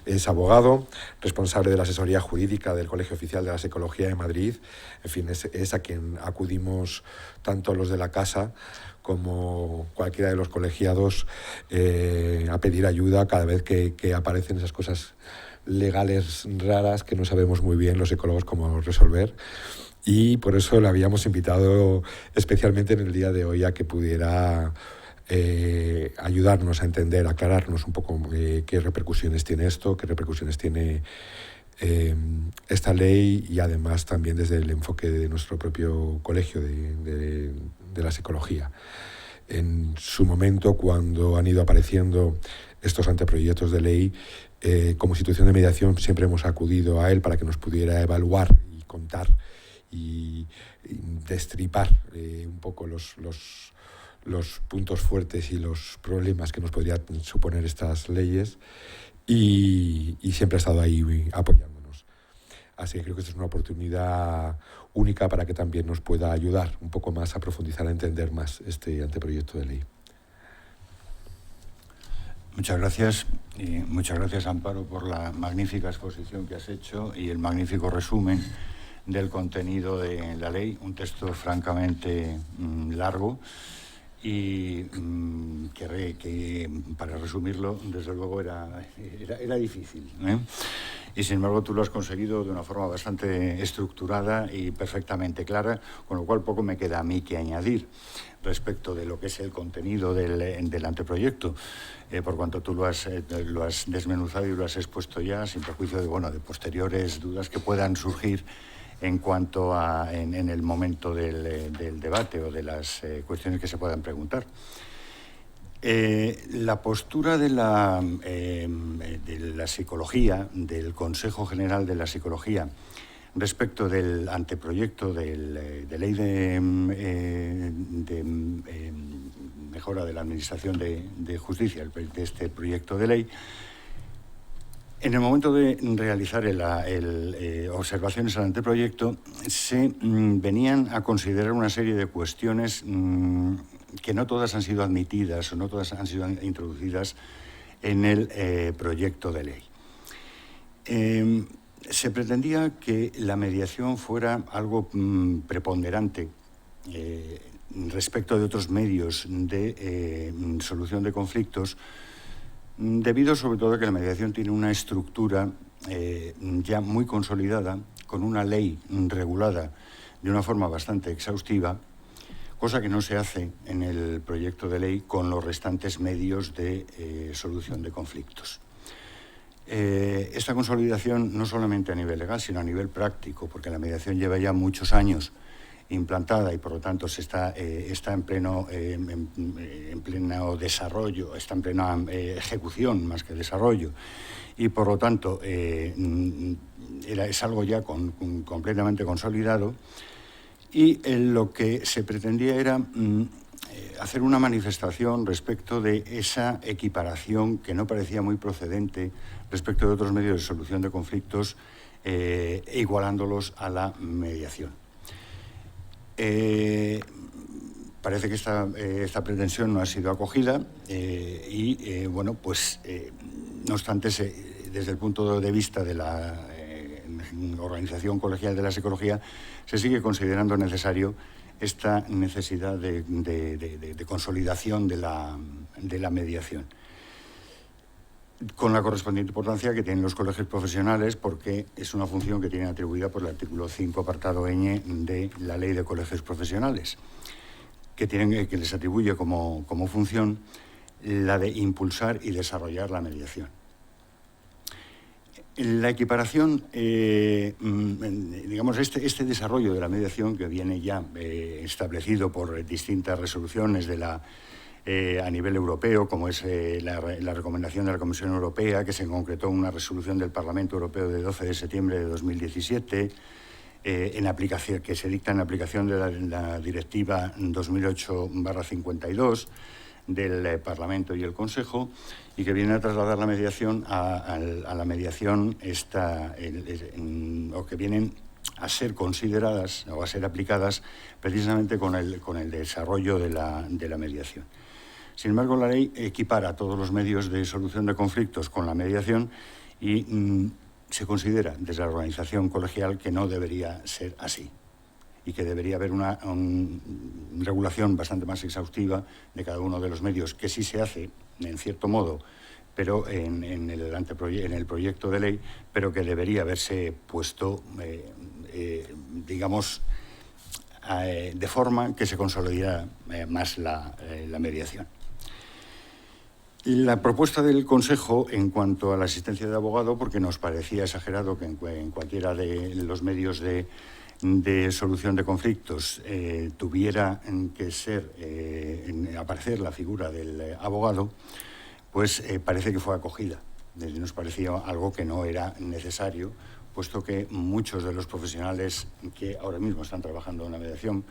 Es abogado, responsable de la asesoría jurídica del Colegio Oficial de la Psicología de Madrid. En fin, es a quien acudimos tanto los de la casa como cualquiera de los colegiados a pedir ayuda cada vez que aparecen esas cosas legales raras que no sabemos muy bien los psicólogos cómo resolver. Y por eso le habíamos invitado especialmente en el día de hoy a que pudiera ayudarnos a entender, aclararnos un poco qué repercusiones tiene esto, qué repercusiones tiene esta ley, y además también desde el enfoque de nuestro propio colegio de la psicología. En su momento, cuando han ido apareciendo estos anteproyectos de ley, como institución de mediación siempre hemos acudido a él para que nos pudiera evaluar y contar y destripar un poco los puntos fuertes y los problemas que nos podrían suponer estas leyes, y siempre ha estado ahí apoyándonos. Así que creo que esta es una oportunidad única para que también nos pueda ayudar un poco más a profundizar, a entender más este anteproyecto de ley. Muchas gracias, y muchas gracias, Amparo, por la magnífica exposición que has hecho y el magnífico resumen del contenido de la ley, un texto francamente largo, y que para resumirlo, desde luego, era difícil, ¿eh? Y sin embargo tú lo has conseguido de una forma bastante estructurada y perfectamente clara, con lo cual poco me queda a mí que añadir respecto de lo que es el contenido del anteproyecto, por cuanto tú lo has desmenuzado y lo has expuesto ya, sin perjuicio de posteriores dudas que puedan surgir en cuanto a en el momento del debate o de las cuestiones que se puedan preguntar. La postura de la psicología, del Consejo General de la Psicología, respecto del anteproyecto de ley de mejora de la Administración de Justicia, de este proyecto de ley, en el momento de realizar observaciones al anteproyecto, se venían a considerar una serie de cuestiones que no todas han sido admitidas o no todas han sido introducidas en el proyecto de ley. Se pretendía que la mediación fuera algo preponderante respecto de otros medios de solución de conflictos, debido sobre todo a que la mediación tiene una estructura ya muy consolidada, con una ley regulada de una forma bastante exhaustiva, cosa que no se hace en el proyecto de ley con los restantes medios de solución de conflictos. Esta consolidación no solamente a nivel legal, sino a nivel práctico, porque la mediación lleva ya muchos años implantada y por lo tanto está en pleno desarrollo, está en plena ejecución más que desarrollo, y por lo tanto es algo ya completamente consolidado, y lo que se pretendía era hacer una manifestación respecto de esa equiparación que no parecía muy procedente respecto de otros medios de solución de conflictos, igualándolos a la mediación. Parece que esta pretensión no ha sido acogida No obstante, desde el punto de vista de la Organización Colegial de la Psicología, se sigue considerando necesario esta necesidad de consolidación de la mediación, con la correspondiente importancia que tienen los colegios profesionales, porque es una función que tienen atribuida por el artículo 5, apartado ñ de la Ley de Colegios Profesionales, que les atribuye como función la de impulsar y desarrollar la mediación. La equiparación, digamos, este desarrollo de la mediación, que viene ya establecido por distintas resoluciones a nivel europeo, como es la recomendación de la Comisión Europea, que se concretó en una resolución del Parlamento Europeo de 12 de septiembre de 2017, que se dicta en aplicación de la Directiva 2008/52 del Parlamento y el Consejo, y que viene a trasladar la mediación a la mediación o que vienen a ser consideradas o a ser aplicadas precisamente con el desarrollo de la mediación. Sin embargo, la ley equipara todos los medios de solución de conflictos con la mediación y se considera desde la organización colegial que no debería ser así y que debería haber una regulación bastante más exhaustiva de cada uno de los medios, que sí se hace, en cierto modo, pero en el proyecto de ley, pero que debería haberse puesto, digamos, de forma que se consolidara más la mediación. La propuesta del Consejo en cuanto a la asistencia de abogado, porque nos parecía exagerado que en cualquiera de los medios de solución de conflictos tuviera que aparecer la figura del abogado, pues parece que fue acogida. Nos parecía algo que no era necesario, puesto que muchos de los profesionales que ahora mismo están trabajando en la mediación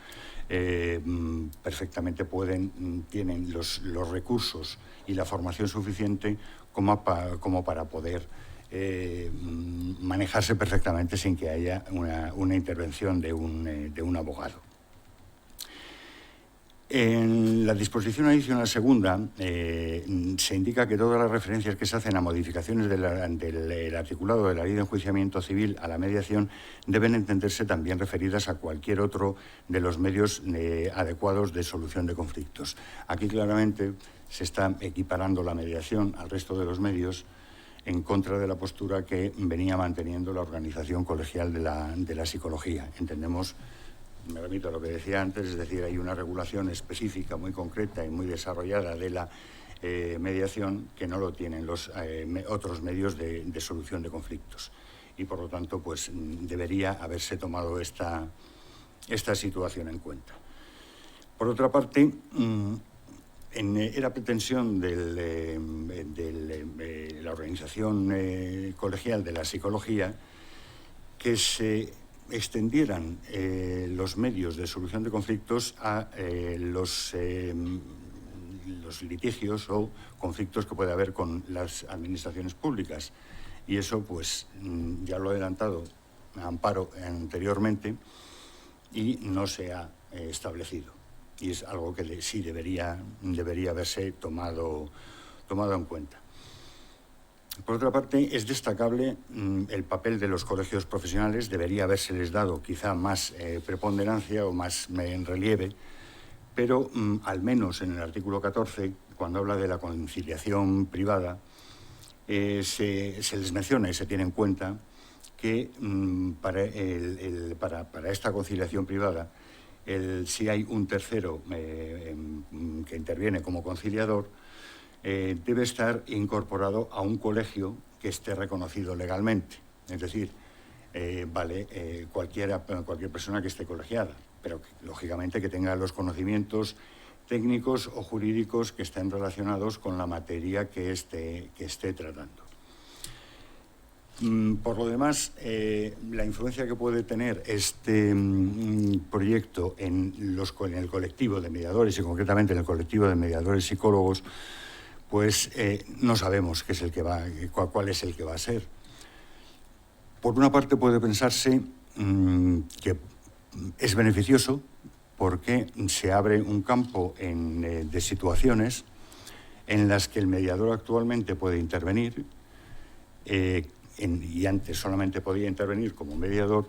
perfectamente tienen los recursos y la formación suficiente como para poder manejarse perfectamente sin que haya una intervención de un abogado. En la disposición adicional segunda se indica que todas las referencias que se hacen a modificaciones del articulado de la Ley de Enjuiciamiento Civil a la mediación deben entenderse también referidas a cualquier otro de los medios adecuados de solución de conflictos. Aquí claramente se está equiparando la mediación al resto de los medios, en contra de la postura que venía manteniendo la Organización Colegial de la Psicología. Entendemos, me remito a lo que decía antes, es decir, hay una regulación específica, muy concreta y muy desarrollada de la mediación que no lo tienen los otros medios de solución de conflictos. Y, por lo tanto, pues debería haberse tomado esta situación en cuenta. Por otra parte, era pretensión de la Organización Colegial de la Psicología que se extendieran los medios de solución de conflictos a los litigios o conflictos que puede haber con las administraciones públicas. Y eso, pues, ya lo he adelantado Amparo anteriormente y no se ha establecido. Y es algo que sí debería haberse tomado en cuenta. Por otra parte, es destacable el papel de los colegios profesionales. Debería habérseles dado quizá más preponderancia o más en relieve, pero al menos en el artículo 14, cuando habla de la conciliación privada, se les menciona y se tiene en cuenta que para esta conciliación privada, si hay un tercero que interviene como conciliador, debe estar incorporado a un colegio que esté reconocido legalmente. Es decir, cualquier persona que esté colegiada, pero lógicamente que tenga los conocimientos técnicos o jurídicos que estén relacionados con la materia que esté tratando. Por lo demás, la influencia que puede tener este proyecto en el colectivo de mediadores y concretamente en el colectivo de mediadores psicólogos, pues no sabemos cuál es el que va a ser. Por una parte puede pensarse que es beneficioso porque se abre un campo de situaciones en las que el mediador actualmente puede intervenir, y antes solamente podía intervenir como mediador,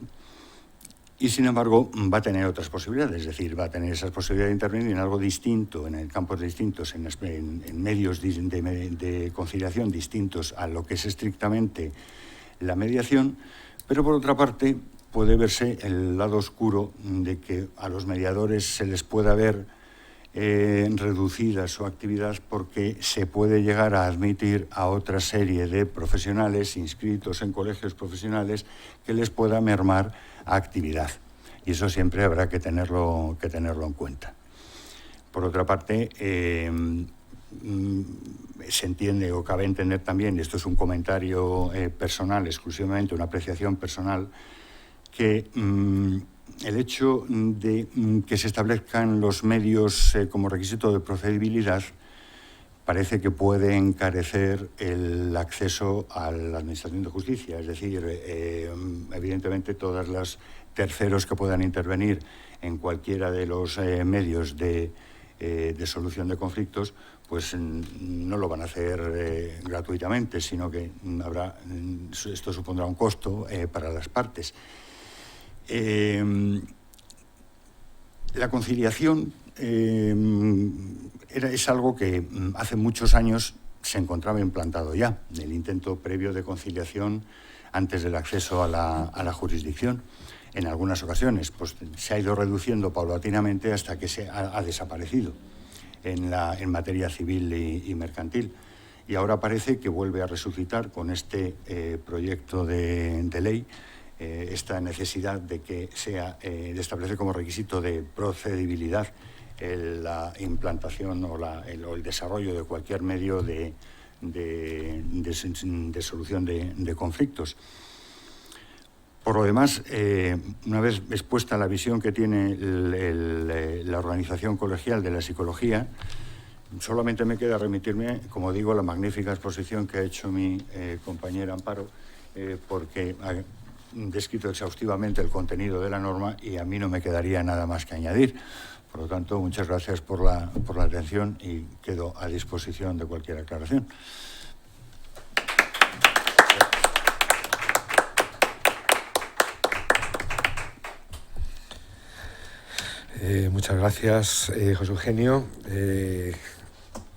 y sin embargo va a tener otras posibilidades, es decir, va a tener esas posibilidades de intervenir en algo distinto, en campos distintos, en medios de conciliación distintos a lo que es estrictamente la mediación, pero por otra parte puede verse el lado oscuro de que a los mediadores se les pueda ver reducida su actividad porque se puede llegar a admitir a otra serie de profesionales inscritos en colegios profesionales que les pueda mermar actividad. Y eso siempre habrá que tenerlo en cuenta. Por otra parte, se entiende o cabe entender también, y esto es un comentario personal, exclusivamente una apreciación personal, que el hecho de que se establezcan los medios como requisito de procedibilidad parece que puede encarecer el acceso a la Administración de Justicia. Es decir, evidentemente todos los terceros que puedan intervenir en cualquiera de los medios de solución de conflictos, pues no lo van a hacer gratuitamente, sino que esto supondrá un costo para las partes. La conciliación es algo que hace muchos años se encontraba implantado ya, el intento previo de conciliación antes del acceso a la jurisdicción. En algunas ocasiones pues, se ha ido reduciendo paulatinamente hasta que se ha desaparecido en materia civil y mercantil. Y ahora parece que vuelve a resucitar con este proyecto de ley esta necesidad de que de establecer como requisito de procedibilidad la implantación o el desarrollo de cualquier medio de solución de conflictos. Por lo demás, una vez expuesta la visión que tiene la organización colegial de la psicología, solamente me queda remitirme, como digo, a la magnífica exposición que ha hecho mi compañera Amparo, porque ha descrito exhaustivamente el contenido de la norma y a mí no me quedaría nada más que añadir. Por lo tanto, muchas gracias por la atención y quedo a disposición de cualquier aclaración. Muchas gracias, José Eugenio.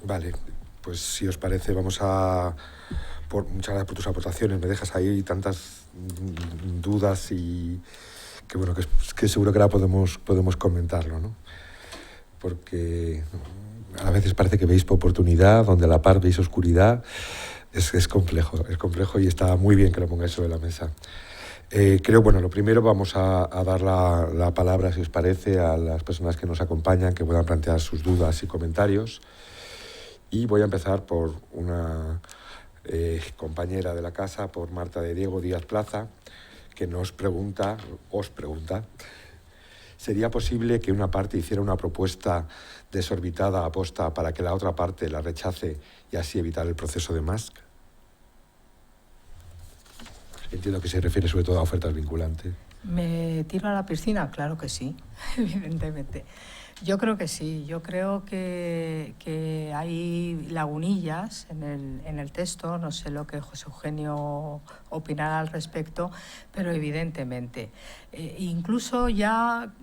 Vale, pues si os parece, muchas gracias por tus aportaciones. Me dejas ahí tantas dudas y que bueno, que seguro que ahora podemos comentarlo, ¿no? Porque a veces parece que veis oportunidad, donde a la par veis oscuridad. Es complejo y está muy bien que lo pongáis sobre la mesa. Creo, bueno, lo primero vamos a dar la palabra, si os parece, a las personas que nos acompañan, que puedan plantear sus dudas y comentarios. Y voy a empezar por una compañera de la casa, por Marta de Diego Díaz Plaza, que os pregunta, ¿sería posible que una parte hiciera una propuesta desorbitada aposta para que la otra parte la rechace y así evitar el proceso de Musk? Entiendo que se refiere sobre todo a ofertas vinculantes. ¿Me tiro a la piscina? Claro que sí, evidentemente. Yo creo que sí, yo creo que hay lagunillas en el texto, no sé lo que José Eugenio opinará al respecto, pero evidentemente. Incluso ya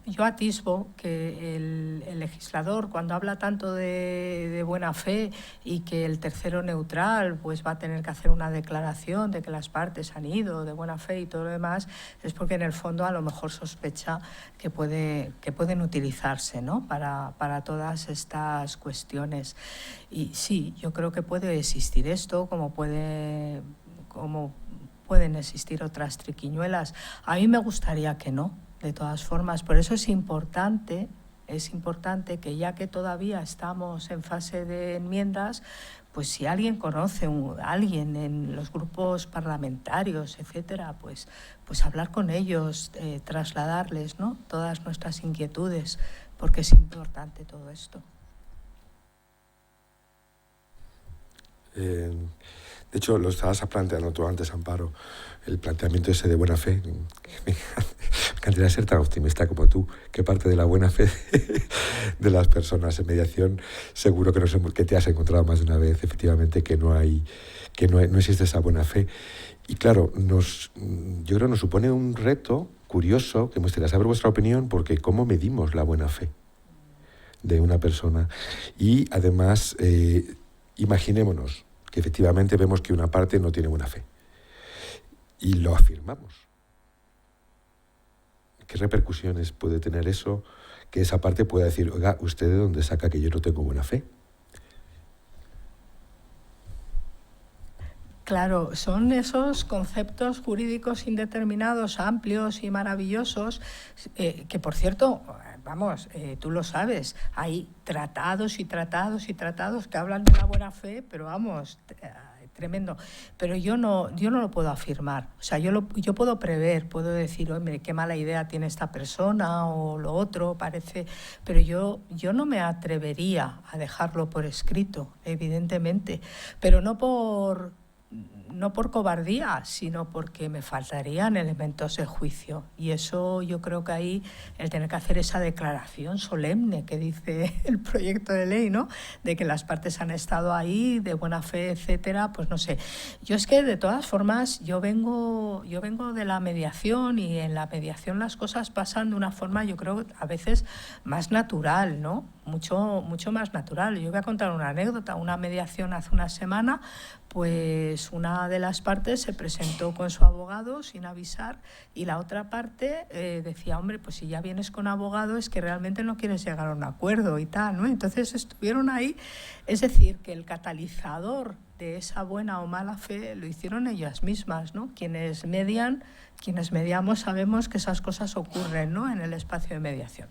yo atisbo que el legislador, cuando habla tanto de buena fe y que el tercero neutral pues va a tener que hacer una declaración de que las partes han ido de buena fe y todo lo demás, es porque en el fondo a lo mejor sospecha que pueden utilizarse, ¿no? para todas estas cuestiones. Y sí, yo creo que puede existir esto, como pueden existir otras triquiñuelas. A mí me gustaría que no, de todas formas. Por eso es importante que ya que todavía estamos en fase de enmiendas, pues si alguien conoce a alguien en los grupos parlamentarios, etcétera, pues hablar con ellos, trasladarles, ¿no?, todas nuestras inquietudes, porque es importante todo esto. De hecho, lo estabas planteando tú antes, Amparo, el planteamiento ese de buena fe. Me encantaría ser tan optimista como tú, que parte de la buena fe de las personas en mediación, seguro que te has encontrado más de una vez, efectivamente, que que no existe esa buena fe. Y claro, yo creo que nos supone un reto curioso, que me gustaría saber vuestra opinión, porque ¿cómo medimos la buena fe de una persona? Y además, imaginémonos que efectivamente vemos que una parte no tiene buena fe y lo afirmamos. ¿Qué repercusiones puede tener eso? Que esa parte pueda decir, oiga, ¿usted de dónde saca que yo no tengo buena fe? Claro, son esos conceptos jurídicos indeterminados, amplios y maravillosos, que por cierto, vamos, tú lo sabes, hay tratados y tratados y tratados que hablan de la buena fe, pero vamos, tremendo. Pero yo no lo puedo afirmar. O sea, yo puedo prever, puedo decir, hombre, qué mala idea tiene esta persona o lo otro, parece. Pero yo no me atrevería a dejarlo por escrito, evidentemente. Pero no por cobardía, sino porque me faltarían elementos de juicio. Y eso yo creo que ahí el tener que hacer esa declaración solemne que dice el proyecto de ley, ¿no? De que las partes han estado ahí, de buena fe, etcétera, pues no sé. Yo es que de todas formas yo vengo de la mediación, y en la mediación las cosas pasan de una forma, yo creo, a veces más natural, ¿no? Mucho más natural. Yo voy a contar una anécdota. Una mediación hace una semana, pues una de las partes se presentó con su abogado sin avisar, y la otra parte decía, hombre, pues si ya vienes con abogado es que realmente no quieres llegar a un acuerdo y tal, ¿no? Entonces estuvieron ahí. Es decir, que el catalizador de esa buena o mala fe lo hicieron ellas mismas, ¿no? Quienes mediamos sabemos que esas cosas ocurren, ¿no? En el espacio de mediación.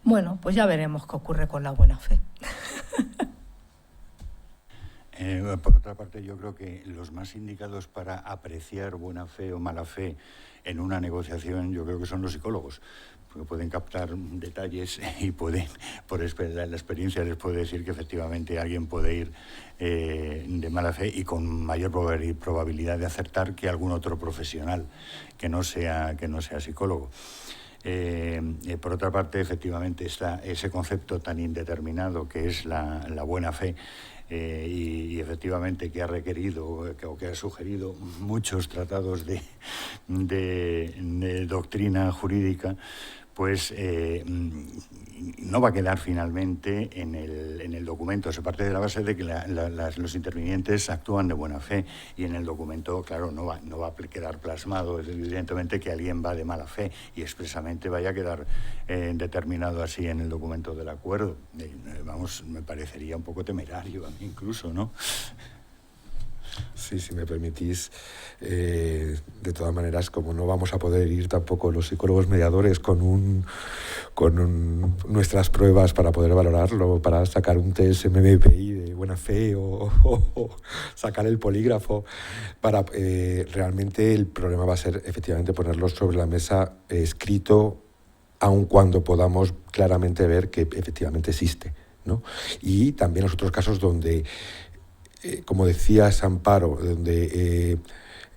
Bueno, pues ya veremos qué ocurre con la buena fe. Por otra parte, yo creo que los más indicados para apreciar buena fe o mala fe en una negociación, yo creo que son los psicólogos, porque pueden captar detalles y pueden, por la experiencia les puede decir que efectivamente alguien puede ir de mala fe y con mayor probabilidad de acertar que algún otro profesional que no sea psicólogo. Por otra parte, efectivamente, está ese concepto tan indeterminado que es la buena fe, y efectivamente que ha requerido o que ha sugerido muchos tratados de doctrina jurídica, pues no va a quedar finalmente en el documento. Se parte de la base de que los intervinientes actúan de buena fe, y en el documento, claro, no va a quedar plasmado evidentemente que alguien va de mala fe, y expresamente vaya a quedar determinado así en el documento del acuerdo. Vamos, me parecería un poco temerario a mí incluso, ¿no? Sí, si me permitís, de todas maneras, como no vamos a poder ir tampoco los psicólogos mediadores con nuestras pruebas para poder valorarlo, para sacar un test MMPI de buena fe o sacar el polígrafo, realmente el problema va a ser efectivamente ponerlo sobre la mesa escrito, aun cuando podamos claramente ver que efectivamente existe, ¿no? Y también los otros casos donde, como decía Amparo, donde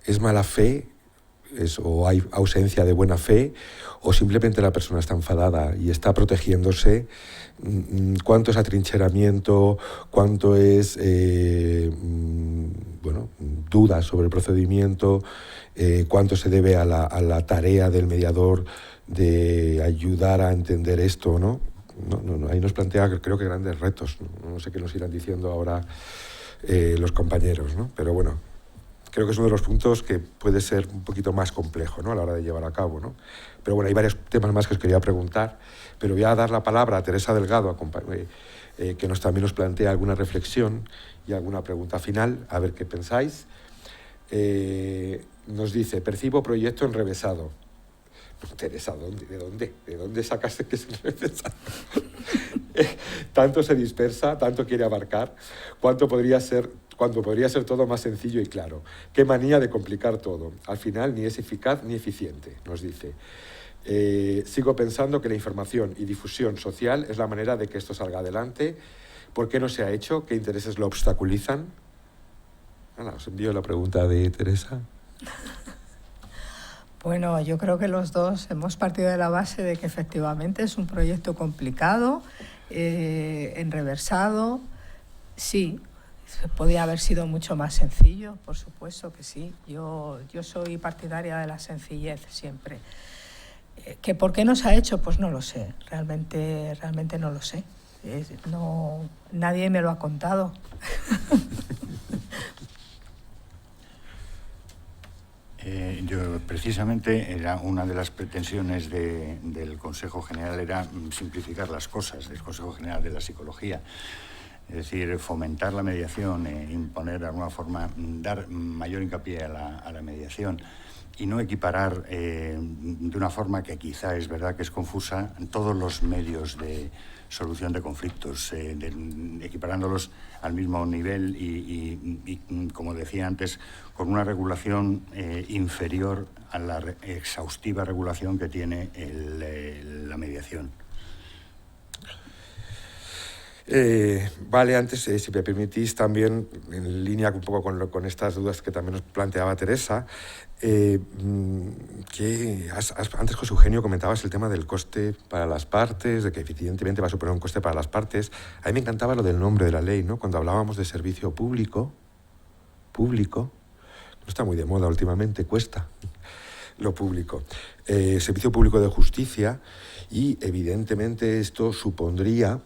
es mala fe, o hay ausencia de buena fe, o simplemente la persona está enfadada y está protegiéndose. ¿Cuánto es atrincheramiento? ¿Cuánto es dudas sobre el procedimiento? ¿Cuánto se debe a la tarea del mediador de ayudar a entender esto, ¿no? No, ahí nos plantea, creo que grandes retos. No sé qué nos irán diciendo ahora los compañeros, ¿no? Pero bueno, creo que es uno de los puntos que puede ser un poquito más complejo, ¿no? A la hora de llevar a cabo, ¿no? Pero bueno, hay varios temas más que os quería preguntar, pero voy a dar la palabra a Teresa Delgado, que también nos plantea alguna reflexión y alguna pregunta final, a ver qué pensáis. Nos dice, percibo proyecto enrevesado. Teresa, ¿de dónde sacaste que es enrevesado? Tanto se dispersa, tanto quiere abarcar, cuando podría ser todo más sencillo y claro. Qué manía de complicar todo. Al final ni es eficaz ni eficiente, nos dice. Sigo pensando que la información y difusión social es la manera de que esto salga adelante. ¿Por qué no se ha hecho? ¿Qué intereses lo obstaculizan? Os envío la pregunta de Teresa. Bueno, yo creo que los dos hemos partido de la base de que efectivamente es un proyecto complicado, enrevesado. Sí, Podía haber sido mucho más sencillo, por supuesto que sí. Yo soy partidaria de la sencillez siempre. ¿Que por qué no se ha hecho? Pues no lo sé, realmente no lo sé. Nadie me lo ha contado. Yo precisamente era una de las pretensiones del Consejo General era simplificar las cosas, del Consejo General de la Psicología. Es decir, fomentar la mediación, imponer de alguna forma, dar mayor hincapié a la mediación y no equiparar de una forma que quizá es verdad que es confusa todos los medios de solución de conflictos, equiparándolos al mismo nivel y, como decía antes, con una regulación inferior a la exhaustiva regulación que tiene la mediación. Vale, antes, si me permitís, también en línea un poco con estas dudas que también nos planteaba Teresa, que antes, José Eugenio, comentabas el tema del coste para las partes, de que evidentemente va a suponer un coste para las partes. A mí me encantaba lo del nombre de la ley, ¿no? Cuando hablábamos de servicio público, no está muy de moda últimamente, cuesta lo público. Servicio público de justicia. Y evidentemente esto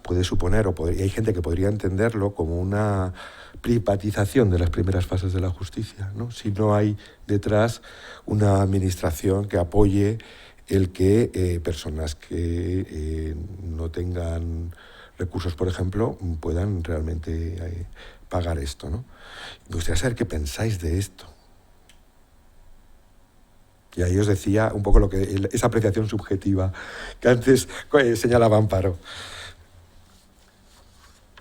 puede suponer, y hay gente que podría entenderlo como una privatización de las primeras fases de la justicia, ¿no? Si no hay detrás una administración que apoye el que personas que no tengan recursos, por ejemplo, puedan realmente pagar esto, ¿no? Me gustaría saber qué pensáis de esto. Y ahí os decía un poco esa apreciación subjetiva que antes señalaba Amparo.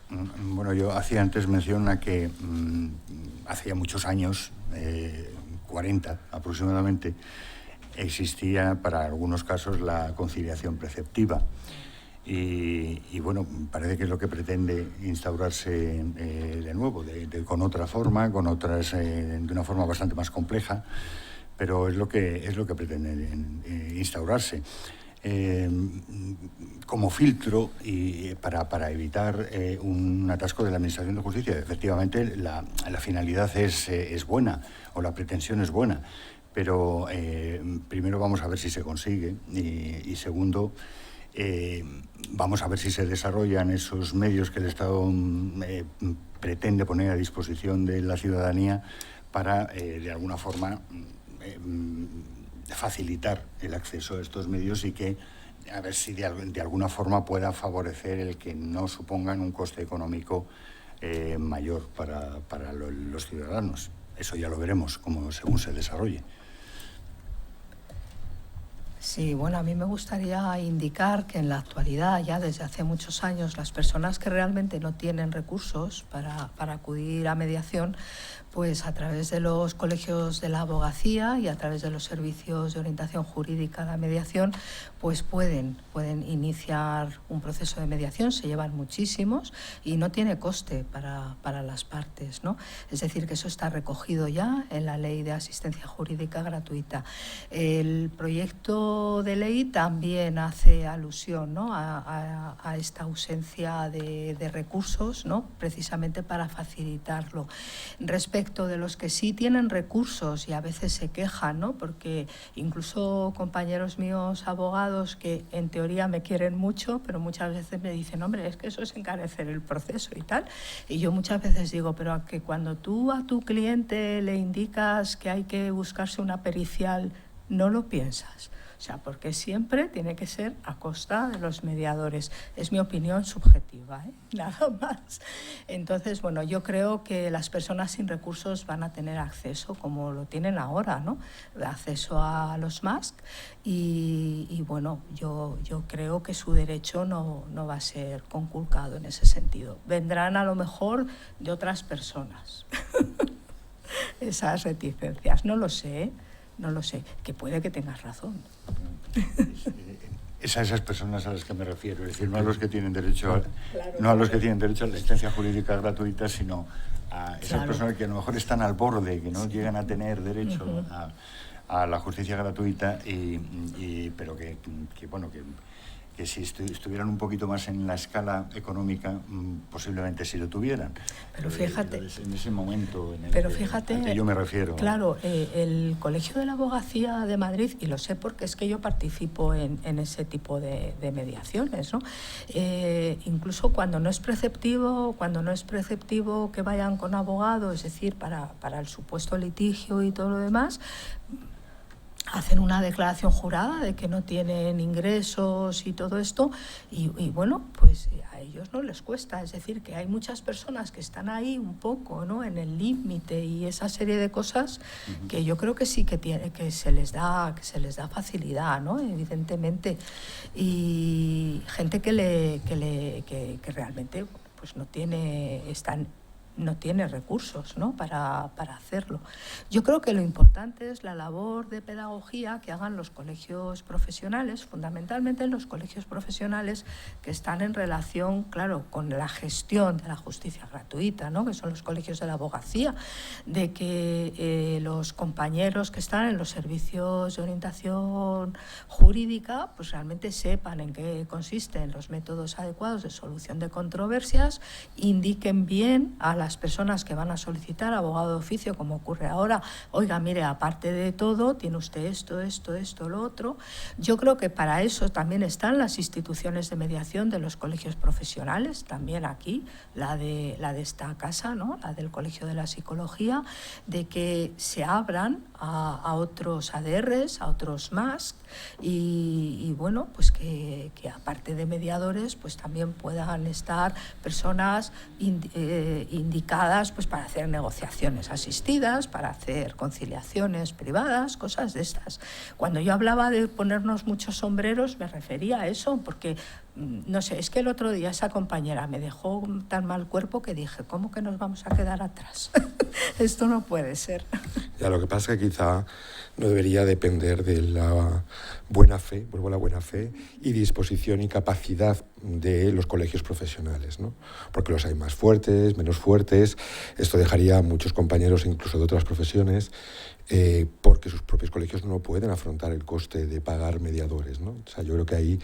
Bueno, yo hacía antes mención a que hacía muchos años, 40 aproximadamente, existía para algunos casos la conciliación preceptiva. Y bueno, parece que es lo que pretende instaurarse de nuevo, con otra forma, de una forma bastante más compleja, pero es lo que pretende instaurarse. Como filtro y para evitar un atasco de la Administración de Justicia. Efectivamente, la finalidad es buena, o la pretensión es buena, pero primero vamos a ver si se consigue y segundo, vamos a ver si se desarrollan esos medios que el Estado pretende poner a disposición de la ciudadanía para, de alguna forma, facilitar el acceso a estos medios y que a ver si de alguna forma pueda favorecer el que no supongan un coste económico mayor para los ciudadanos. Eso ya lo veremos según se desarrolle. Sí, bueno, a mí me gustaría indicar que en la actualidad, ya desde hace muchos años, las personas que realmente no tienen recursos para acudir a mediación, pues a través de los colegios de la abogacía y a través de los servicios de orientación jurídica a la mediación, pues pueden iniciar un proceso de mediación, se llevan muchísimos y no tiene coste para las partes, ¿no? Es decir, que eso está recogido ya en la Ley de Asistencia Jurídica Gratuita. El proyecto de ley también hace alusión, ¿no?, a esta ausencia de recursos, ¿no?, precisamente para facilitarlo. Respecto de los que sí tienen recursos y a veces se quejan, ¿no?, porque incluso compañeros míos abogados que en teoría me quieren mucho, pero muchas veces me dicen, hombre, es que eso es encarecer el proceso y tal. Y yo muchas veces digo, pero a que cuando tú a tu cliente le indicas que hay que buscarse una pericial, no lo piensas. O sea, porque siempre tiene que ser a costa de los mediadores. Es mi opinión subjetiva, nada más. Entonces, bueno, yo creo que las personas sin recursos van a tener acceso, como lo tienen ahora, ¿no?, acceso a los MASC y bueno, yo creo que su derecho no va a ser conculcado en ese sentido. Vendrán a lo mejor de otras personas esas reticencias, no lo sé, que puede que tengas razón. Es a esas personas a las que me refiero, es decir, no a los que tienen derecho a la asistencia jurídica gratuita, sino a esas personas que a lo mejor están al borde, que no llegan a tener derecho a la justicia gratuita, pero que que si estuvieran un poquito más en la escala económica, posiblemente sí lo tuvieran. Pero fíjate, en ese momento en el al que yo me refiero. Claro, el Colegio de la Abogacía de Madrid, y lo sé porque es que yo participo en ese tipo de mediaciones, ¿no? Incluso cuando no es preceptivo que vayan con abogado, es decir, para el supuesto litigio y todo lo demás, hacen una declaración jurada de que no tienen ingresos y todo esto, y bueno, pues a ellos no les cuesta. Es decir, que hay muchas personas que están ahí un poco, ¿no?, en el límite y esa serie de cosas que yo creo que sí que se les da facilidad, ¿no?, evidentemente, y gente que realmente pues no tiene recursos, ¿no?, para hacerlo. Yo creo que lo importante es la labor de pedagogía que hagan los colegios profesionales, fundamentalmente los colegios profesionales que están en relación, claro, con la gestión de la justicia gratuita, ¿no?, que son los colegios de la abogacía, de que los compañeros que están en los servicios de orientación jurídica pues realmente sepan en qué consisten los métodos adecuados de solución de controversias, indiquen bien a las personas que van a solicitar abogado de oficio, como ocurre ahora: oiga, mire, aparte de todo, tiene usted esto, lo otro. Yo creo que para eso también están las instituciones de mediación de los colegios profesionales, también aquí, la de esta casa, ¿no?, la del Colegio de la Psicología, de que se abran a otros ADRs, a otros más, y bueno, pues que aparte de mediadores, pues también puedan estar personas indicadas pues para hacer negociaciones asistidas, para hacer conciliaciones privadas, cosas de estas. Cuando yo hablaba de ponernos muchos sombreros, me refería a eso, porque no sé, es que el otro día esa compañera me dejó tan mal cuerpo que dije, ¿cómo que nos vamos a quedar atrás? Esto no puede ser. Ya, lo que pasa es que quizá no debería depender de la buena fe, vuelvo a la buena fe, y disposición y capacidad de los colegios profesionales, ¿no? Porque los hay más fuertes, menos fuertes. Esto dejaría a muchos compañeros, incluso de otras profesiones, porque sus propios colegios no pueden afrontar el coste de pagar mediadores, ¿no? O sea, yo creo que ahí,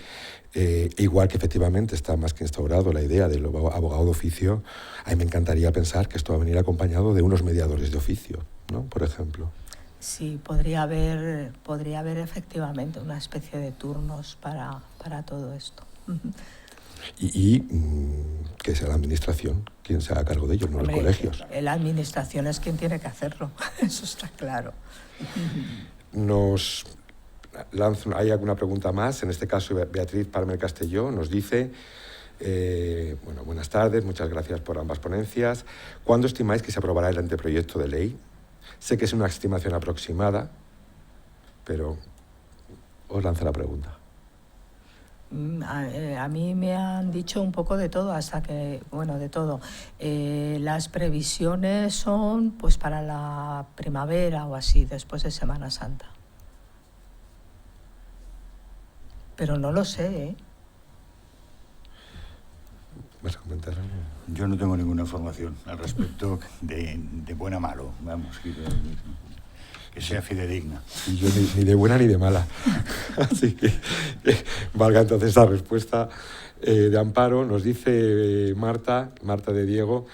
igual que efectivamente está más que instaurado la idea del abogado de oficio, a mí me encantaría pensar que esto va a venir acompañado de unos mediadores de oficio, ¿no?, por ejemplo. Sí, podría haber efectivamente una especie de turnos para todo esto. Y que sea la administración quien se haga cargo de ellos, no los colegios. La administración es quien tiene que hacerlo, eso está claro. Nos lanzo, ¿hay alguna pregunta más? En este caso, Beatriz Palmer Castelló nos dice: bueno, buenas tardes, muchas gracias por ambas ponencias. ¿Cuándo estimáis que se aprobará el anteproyecto de ley? Sé que es una estimación aproximada, pero os lanzo la pregunta. A mí me han dicho un poco de todo, de todo. Las previsiones son pues para la primavera o así, después de Semana Santa. Pero no lo sé, ¿eh? ¿Vas a comentar algo? Yo no tengo ninguna información al respecto de buena a malo, vamos, que sea fidedigna. Y yo ni de buena ni de mala. Así que valga entonces la respuesta de Amparo. Nos dice Marta de Diego: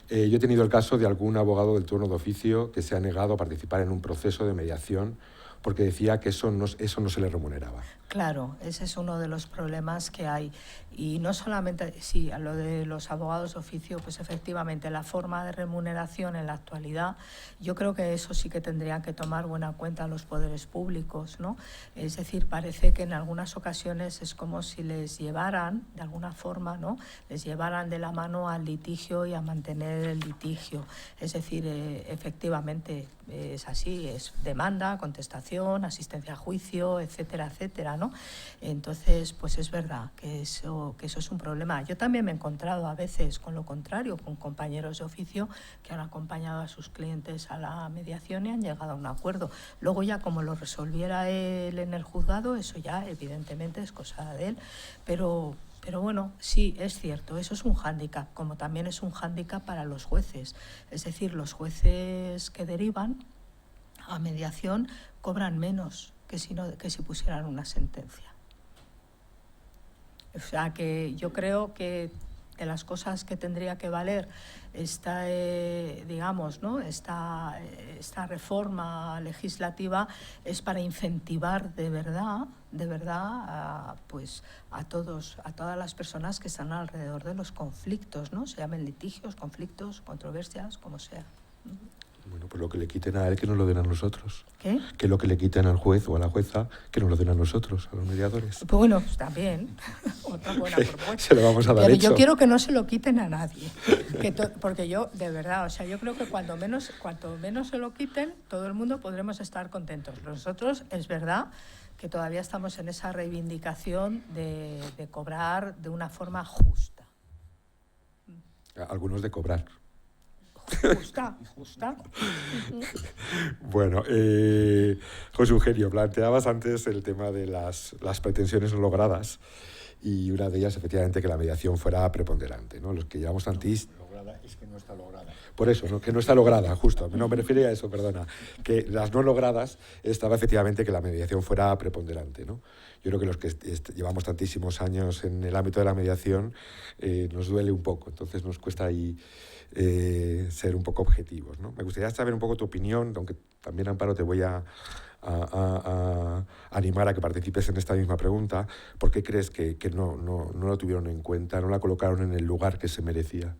yo he tenido el caso de algún abogado del turno de oficio que se ha negado a participar en un proceso de mediación porque decía que eso no se le remuneraba. Claro, ese es uno de los problemas que hay. Y no solamente, sí, a lo de los abogados de oficio, pues efectivamente la forma de remuneración en la actualidad, yo creo que eso sí que tendrían que tomar buena cuenta los poderes públicos, ¿no? Es decir, parece que en algunas ocasiones es como si les llevaran, de alguna forma, ¿no?, les llevaran de la mano al litigio y a mantener el litigio. Es decir, efectivamente es así, es demanda, contestación, asistencia a juicio, etcétera, etcétera, ¿no? Entonces, pues es verdad que eso es un problema. Yo también me he encontrado a veces con lo contrario, con compañeros de oficio que han acompañado a sus clientes a la mediación y han llegado a un acuerdo. Luego ya como lo resolviera él en el juzgado, eso ya evidentemente es cosa de él, pero bueno, sí, es cierto, eso es un hándicap, como también es un hándicap para los jueces. Es decir, los jueces que derivan a mediación cobran menos que si pusieran una sentencia. O sea que yo creo que de las cosas que tendría que valer esta, digamos, ¿no? esta reforma legislativa es para incentivar de verdad pues a todas las personas que están alrededor de los conflictos, ¿no? Se llamen litigios, conflictos, controversias, como sea. Bueno, pues lo que le quiten a él, que nos lo den a nosotros. ¿Qué? Que lo que le quiten al juez o a la jueza, que nos lo den a nosotros, a los mediadores. Pues bueno, pues también, otra buena propuesta. Se lo vamos a dar Pero hecho. yo quiero que no se lo quiten a nadie, porque yo, de verdad, o sea, yo creo que cuanto menos se lo quiten, todo el mundo podremos estar contentos. Nosotros, es verdad que todavía estamos en esa reivindicación de cobrar de una forma justa. Algunos de cobrar. Justa. Bueno, José Eugenio, planteabas antes el tema de las pretensiones no logradas y una de ellas, efectivamente, que la mediación fuera preponderante, ¿no? Los que llevamos tantísimo... Lograda es que no está lograda. Por eso, ¿no? Que no está lograda, justo. No me refería a eso, perdona. Que las no logradas estaba efectivamente que la mediación fuera preponderante, ¿no? Yo creo que los que llevamos tantísimos años en el ámbito de la mediación nos duele un poco, entonces nos cuesta ahí ser un poco objetivos, ¿no? Me gustaría saber un poco tu opinión, aunque también, Amparo, te voy a animar a que participes en esta misma pregunta. ¿Por qué crees que no lo tuvieron en cuenta, no la colocaron en el lugar que se merecía?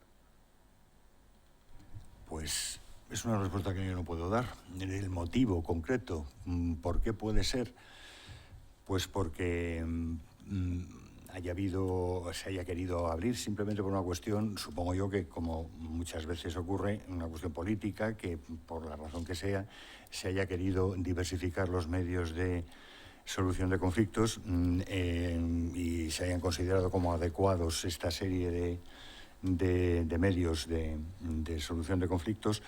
Pues es una respuesta que yo no puedo dar. El motivo concreto, ¿por qué puede ser? Pues porque se haya querido abrir simplemente por una cuestión, supongo yo que como muchas veces ocurre, una cuestión política, que por la razón que sea, se haya querido diversificar los medios de solución de conflictos y se hayan considerado como adecuados esta serie de medios de solución de conflictos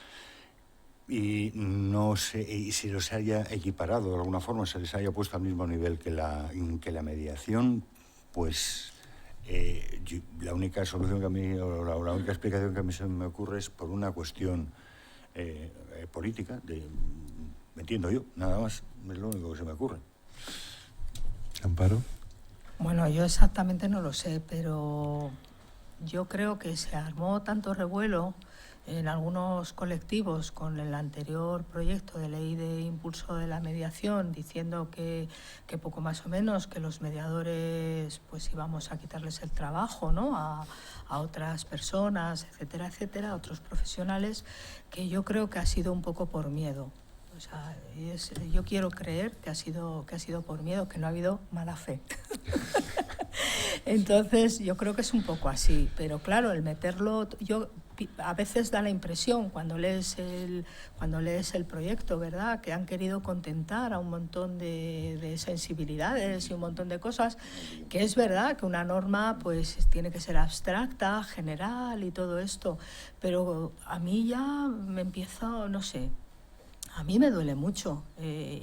y se los haya equiparado de alguna forma, se les haya puesto al mismo nivel que la mediación, pues la única solución que a mí, o la única explicación que a mí se me ocurre es por una cuestión política, me entiendo yo, nada más, es lo único que se me ocurre. Amparo. Bueno, yo exactamente no lo sé, pero yo creo que se armó tanto revuelo en algunos colectivos con el anterior proyecto de ley de impulso de la mediación, diciendo que poco más o menos que los mediadores pues íbamos a quitarles el trabajo, ¿no? a otras personas, etcétera, etcétera, a otros profesionales, que yo creo que ha sido un poco por miedo. O sea, yo quiero creer que ha sido por miedo, que no ha habido mala fe. Entonces, yo creo que es un poco así. Pero claro, el meterlo... a veces da la impresión, cuando lees el proyecto, ¿verdad?, que han querido contentar a un montón de sensibilidades y un montón de cosas, que es verdad que una norma pues tiene que ser abstracta, general y todo esto. Pero a mí ya me empieza, no sé... A mí me duele mucho,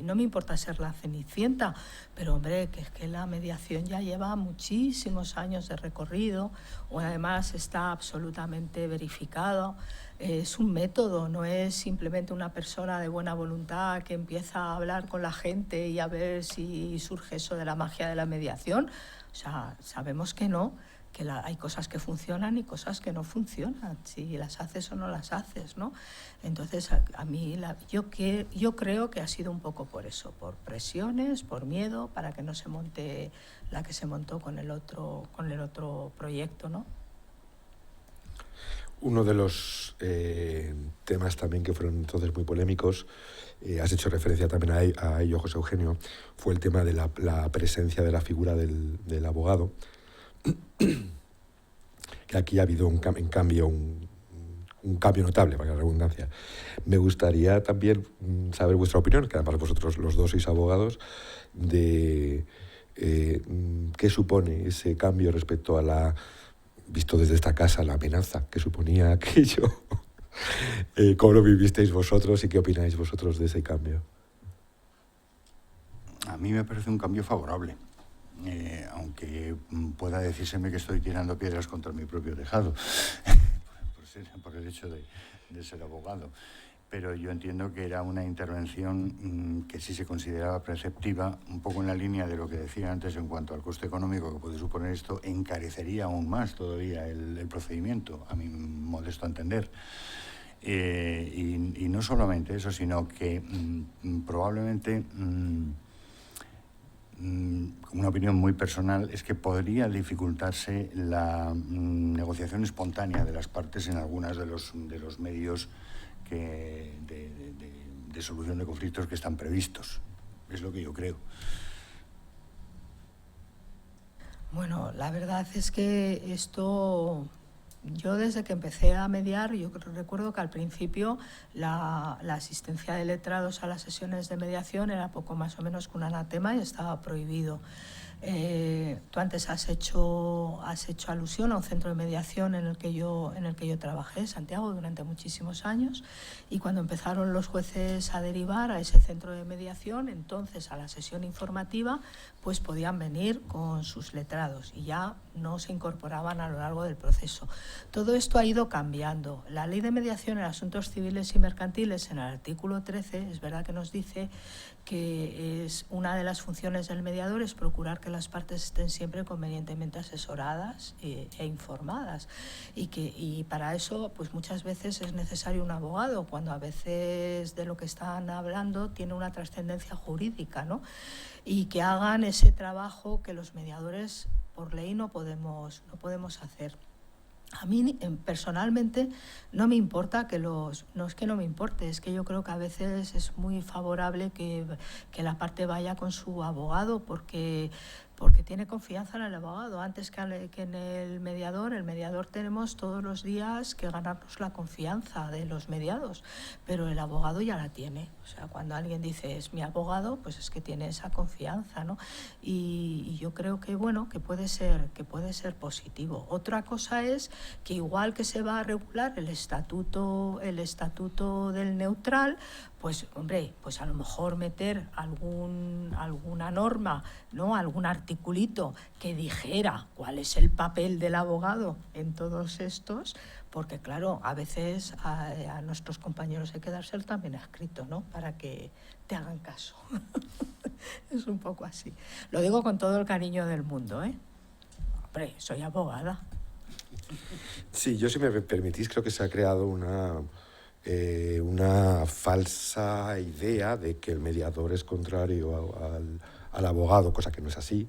no me importa ser la Cenicienta, pero hombre, que es que la mediación ya lleva muchísimos años de recorrido, o además está absolutamente verificado, es un método, no es simplemente una persona de buena voluntad que empieza a hablar con la gente y a ver si surge eso de la magia de la mediación. O sea, sabemos que no, que hay cosas que funcionan y cosas que no funcionan, si las haces o no las haces, ¿no? Entonces, a mí, yo creo que ha sido un poco por eso, por presiones, por miedo, para que no se monte la que se montó con el otro proyecto, ¿no? Uno de los temas también que fueron entonces muy polémicos, has hecho referencia también a ello, José Eugenio, fue el tema de la presencia de la figura del abogado, que aquí ha habido un cambio notable, para la redundancia. Me gustaría también saber vuestra opinión, que además vosotros los dos sois abogados, de qué supone ese cambio respecto a visto desde esta casa, la amenaza que suponía aquello. ¿Cómo lo vivisteis vosotros y qué opináis vosotros de ese cambio? A mí me parece un cambio favorable. Aunque pueda decírseme que estoy tirando piedras contra mi propio tejado por el hecho de ser abogado. pero yo entiendo que era una intervención que sí se consideraba preceptiva, un poco en la línea de lo que decía antes en cuanto al coste económico que puede suponer esto, encarecería aún más todavía el procedimiento, a mi modesto entender. Y no solamente eso, sino que probablemente, una opinión muy personal, es que podría dificultarse la negociación espontánea de las partes en algunos de los medios de solución de conflictos que están previstos. Es lo que yo creo. Bueno, la verdad es que esto, yo desde que empecé a mediar, yo recuerdo que al principio la asistencia de letrados a las sesiones de mediación era poco más o menos que un anatema y estaba prohibido. Tú antes has hecho alusión a un centro de mediación en el que yo trabajé, Santiago, durante muchísimos años, y cuando empezaron los jueces a derivar a ese centro de mediación, entonces a la sesión informativa pues podían venir con sus letrados y ya no se incorporaban a lo largo del proceso. Todo esto ha ido cambiando. La Ley de Mediación en Asuntos Civiles y Mercantiles, en el artículo 13, es verdad que nos dice que es una de las funciones del mediador es procurar que las partes estén siempre convenientemente asesoradas e informadas, y para eso pues muchas veces es necesario un abogado, cuando a veces de lo que están hablando tiene una trascendencia jurídica, ¿no? Y que hagan ese trabajo que los mediadores por ley no podemos hacer. A mí personalmente no me importa no es que no me importe, es que yo creo que a veces es muy favorable que la parte vaya con su abogado porque tiene confianza en el abogado. Antes que en el mediador tenemos todos los días que ganarnos la confianza de los mediados, pero el abogado ya la tiene. O sea, cuando alguien dice es mi abogado, pues es que tiene esa confianza, ¿no? Y yo creo que bueno, que puede ser positivo. Otra cosa es que igual que se va a regular el estatuto del neutral, pues hombre, pues a lo mejor meter alguna norma, ¿no? Algún articulito que dijera cuál es el papel del abogado en todos estos, porque claro, a veces a nuestros compañeros hay que dárselo también escrito, ¿no? Para que te hagan caso. Es un poco así. Lo digo con todo el cariño del mundo, ¿eh? Hombre, soy abogada. Sí, yo, si me permitís, creo que se ha creado una falsa idea de que el mediador es contrario al abogado, cosa que no es así.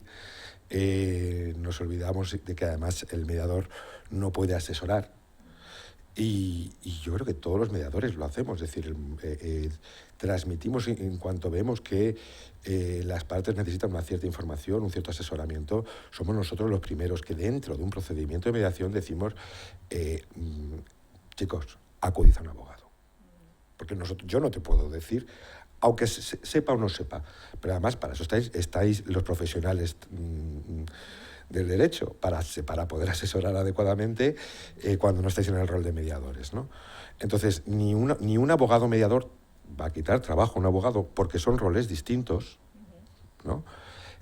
Nos olvidamos de que además el mediador no puede asesorar. Y yo creo que todos los mediadores lo hacemos, es decir, transmitimos en cuanto vemos que las partes necesitan una cierta información, un cierto asesoramiento. Somos nosotros los primeros que dentro de un procedimiento de mediación decimos, chicos, acudid a un abogado. Porque yo no te puedo decir, aunque sepa o no sepa, pero además para eso estáis los profesionales del derecho, para poder asesorar adecuadamente cuando no estáis en el rol de mediadores, ¿no? Entonces, ni un abogado mediador va a quitar trabajo a un abogado, porque son roles distintos, ¿no?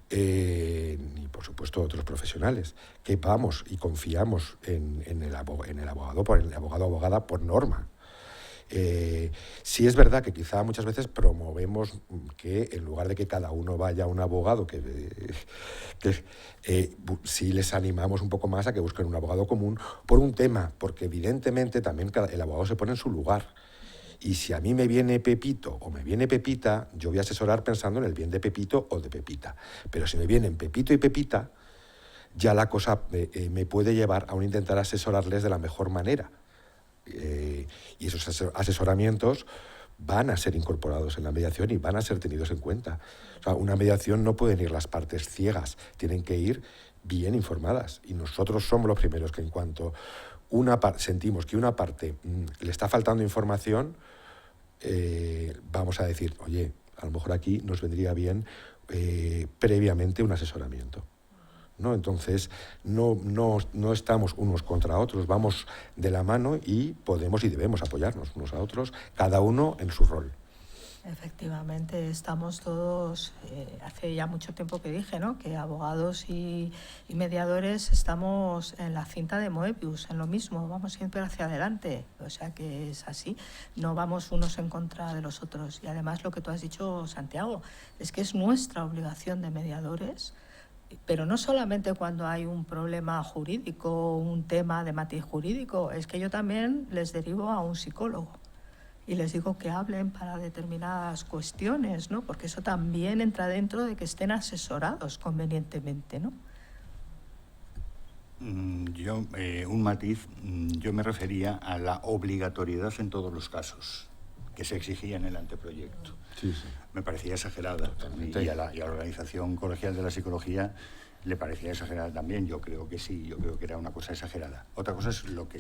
Ni por supuesto otros profesionales, que vamos y confiamos en el abogado o abogada por norma. Sí es verdad que quizá muchas veces promovemos que en lugar de que cada uno vaya a un abogado, sí les animamos un poco más a que busquen un abogado común por un tema, porque evidentemente también el abogado se pone en su lugar. Y si a mí me viene Pepito o me viene Pepita, yo voy a asesorar pensando en el bien de Pepito o de Pepita. Pero si me vienen Pepito y Pepita, ya la cosa me puede llevar a intentar asesorarles de la mejor manera. Y esos asesoramientos van a ser incorporados en la mediación y van a ser tenidos en cuenta. O sea, una mediación no pueden ir las partes ciegas, tienen que ir bien informadas. Y nosotros somos los primeros que en cuanto sentimos que una parte le está faltando información, vamos a decir, oye, a lo mejor aquí nos vendría bien previamente un asesoramiento, ¿no? Entonces, no estamos unos contra otros, vamos de la mano y podemos y debemos apoyarnos unos a otros, cada uno en su rol. Efectivamente, estamos todos, hace ya mucho tiempo que dije, ¿no?, que abogados y mediadores estamos en la cinta de Moebius, en lo mismo, vamos siempre hacia adelante, o sea que es así, no vamos unos en contra de los otros. Y además lo que tú has dicho, Santiago, es que es nuestra obligación de mediadores, pero no solamente cuando hay un problema jurídico, un tema de matiz jurídico, es que yo también les derivo a un psicólogo y les digo que hablen para determinadas cuestiones, ¿no?, porque eso también entra dentro de que estén asesorados convenientemente, ¿no? Un matiz, yo me refería a la obligatoriedad en todos los casos que se exigía en el anteproyecto. Sí, sí. Me parecía exagerada, y a la Organización Colegial de la Psicología le parecía exagerada también. Yo creo que sí, yo creo que era una cosa exagerada. Otra cosa es lo que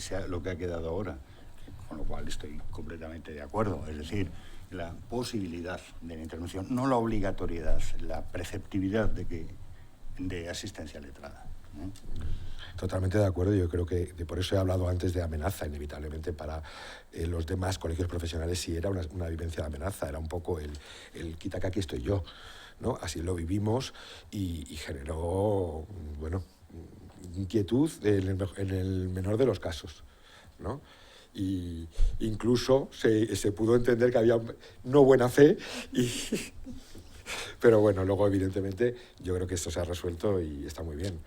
ha quedado ahora, con lo cual estoy completamente de acuerdo. Es decir, la posibilidad de la intervención, no la obligatoriedad, la preceptividad de asistencia letrada. Totalmente de acuerdo. Yo creo que por eso he hablado antes de amenaza, inevitablemente para los demás colegios profesionales. Si era una vivencia de amenaza, era un poco el quita que aquí estoy yo, ¿no? Así lo vivimos y generó, bueno, inquietud en el menor de los casos, ¿no? Y incluso se pudo entender que había no buena fe, pero bueno, luego evidentemente yo creo que esto se ha resuelto y está muy bien.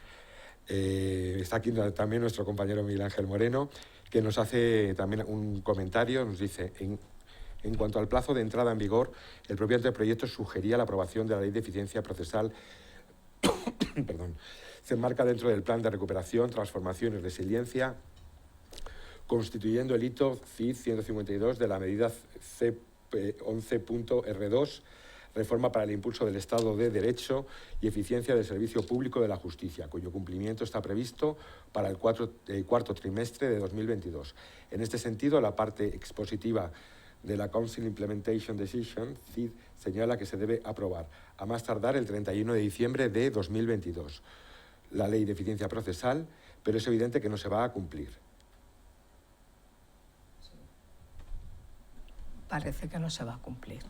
Está aquí también nuestro compañero Miguel Ángel Moreno, que nos hace también un comentario. Nos dice: en cuanto al plazo de entrada en vigor, el propio anteproyecto sugería la aprobación de la Ley de Eficiencia Procesal perdón, se enmarca dentro del Plan de Recuperación, Transformación y Resiliencia, constituyendo el hito CID 152 de la medida C11.R2, Reforma para el impulso del Estado de Derecho y eficiencia del servicio público de la justicia, cuyo cumplimiento está previsto para el cuarto trimestre de 2022. En este sentido, la parte expositiva de la Council Implementation Decision, CID, señala que se debe aprobar a más tardar el 31 de diciembre de 2022 la Ley de Eficiencia Procesal, pero es evidente que no se va a cumplir. Parece que no se va a cumplir.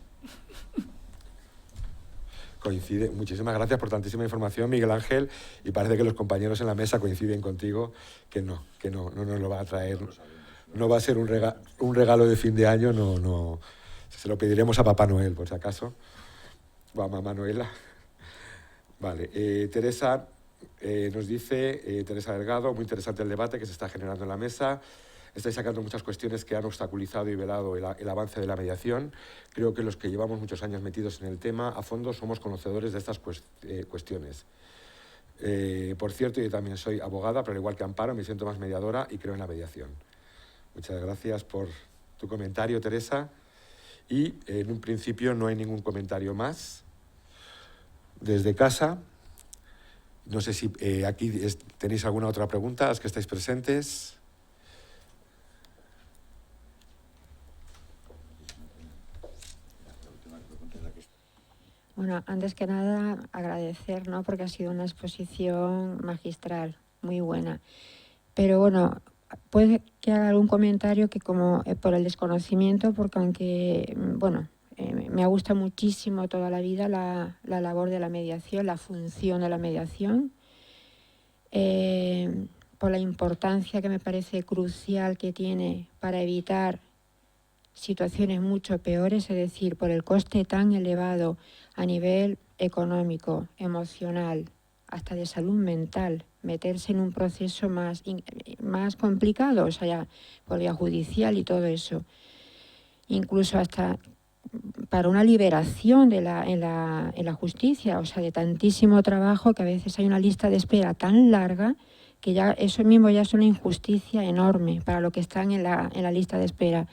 Coincide. Muchísimas gracias por tantísima información, Miguel Ángel, y parece que los compañeros en la mesa coinciden contigo que no nos lo va a traer. No va a ser un regalo de fin de año, no. Se lo pediremos a Papá Noel, por si acaso, o a Mamá Noela. Vale, Teresa nos dice, Teresa Delgado, muy interesante el debate que se está generando en la mesa. Estáis sacando muchas cuestiones que han obstaculizado y velado el avance de la mediación. Creo que los que llevamos muchos años metidos en el tema a fondo somos conocedores de estas cuestiones. Por cierto, yo también soy abogada, pero al igual que Amparo, me siento más mediadora y creo en la mediación. Muchas gracias por tu comentario, Teresa. Y en un principio no hay ningún comentario más. Desde casa, no sé si aquí tenéis alguna otra pregunta, las que estáis presentes. Bueno, antes que nada agradecer, ¿no?, porque ha sido una exposición magistral, muy buena. Pero bueno, puede que haga algún comentario que como por el desconocimiento, porque aunque, bueno, me gusta muchísimo toda la vida la labor de la mediación, la función de la mediación, por la importancia que me parece crucial que tiene para evitar situaciones mucho peores, es decir, por el coste tan elevado a nivel económico, emocional, hasta de salud mental, meterse en un proceso más complicado, o sea, por vía judicial y todo eso. Incluso hasta para una liberación en la justicia, o sea, de tantísimo trabajo que a veces hay una lista de espera tan larga que ya eso mismo ya es una injusticia enorme para los que están en la lista de espera.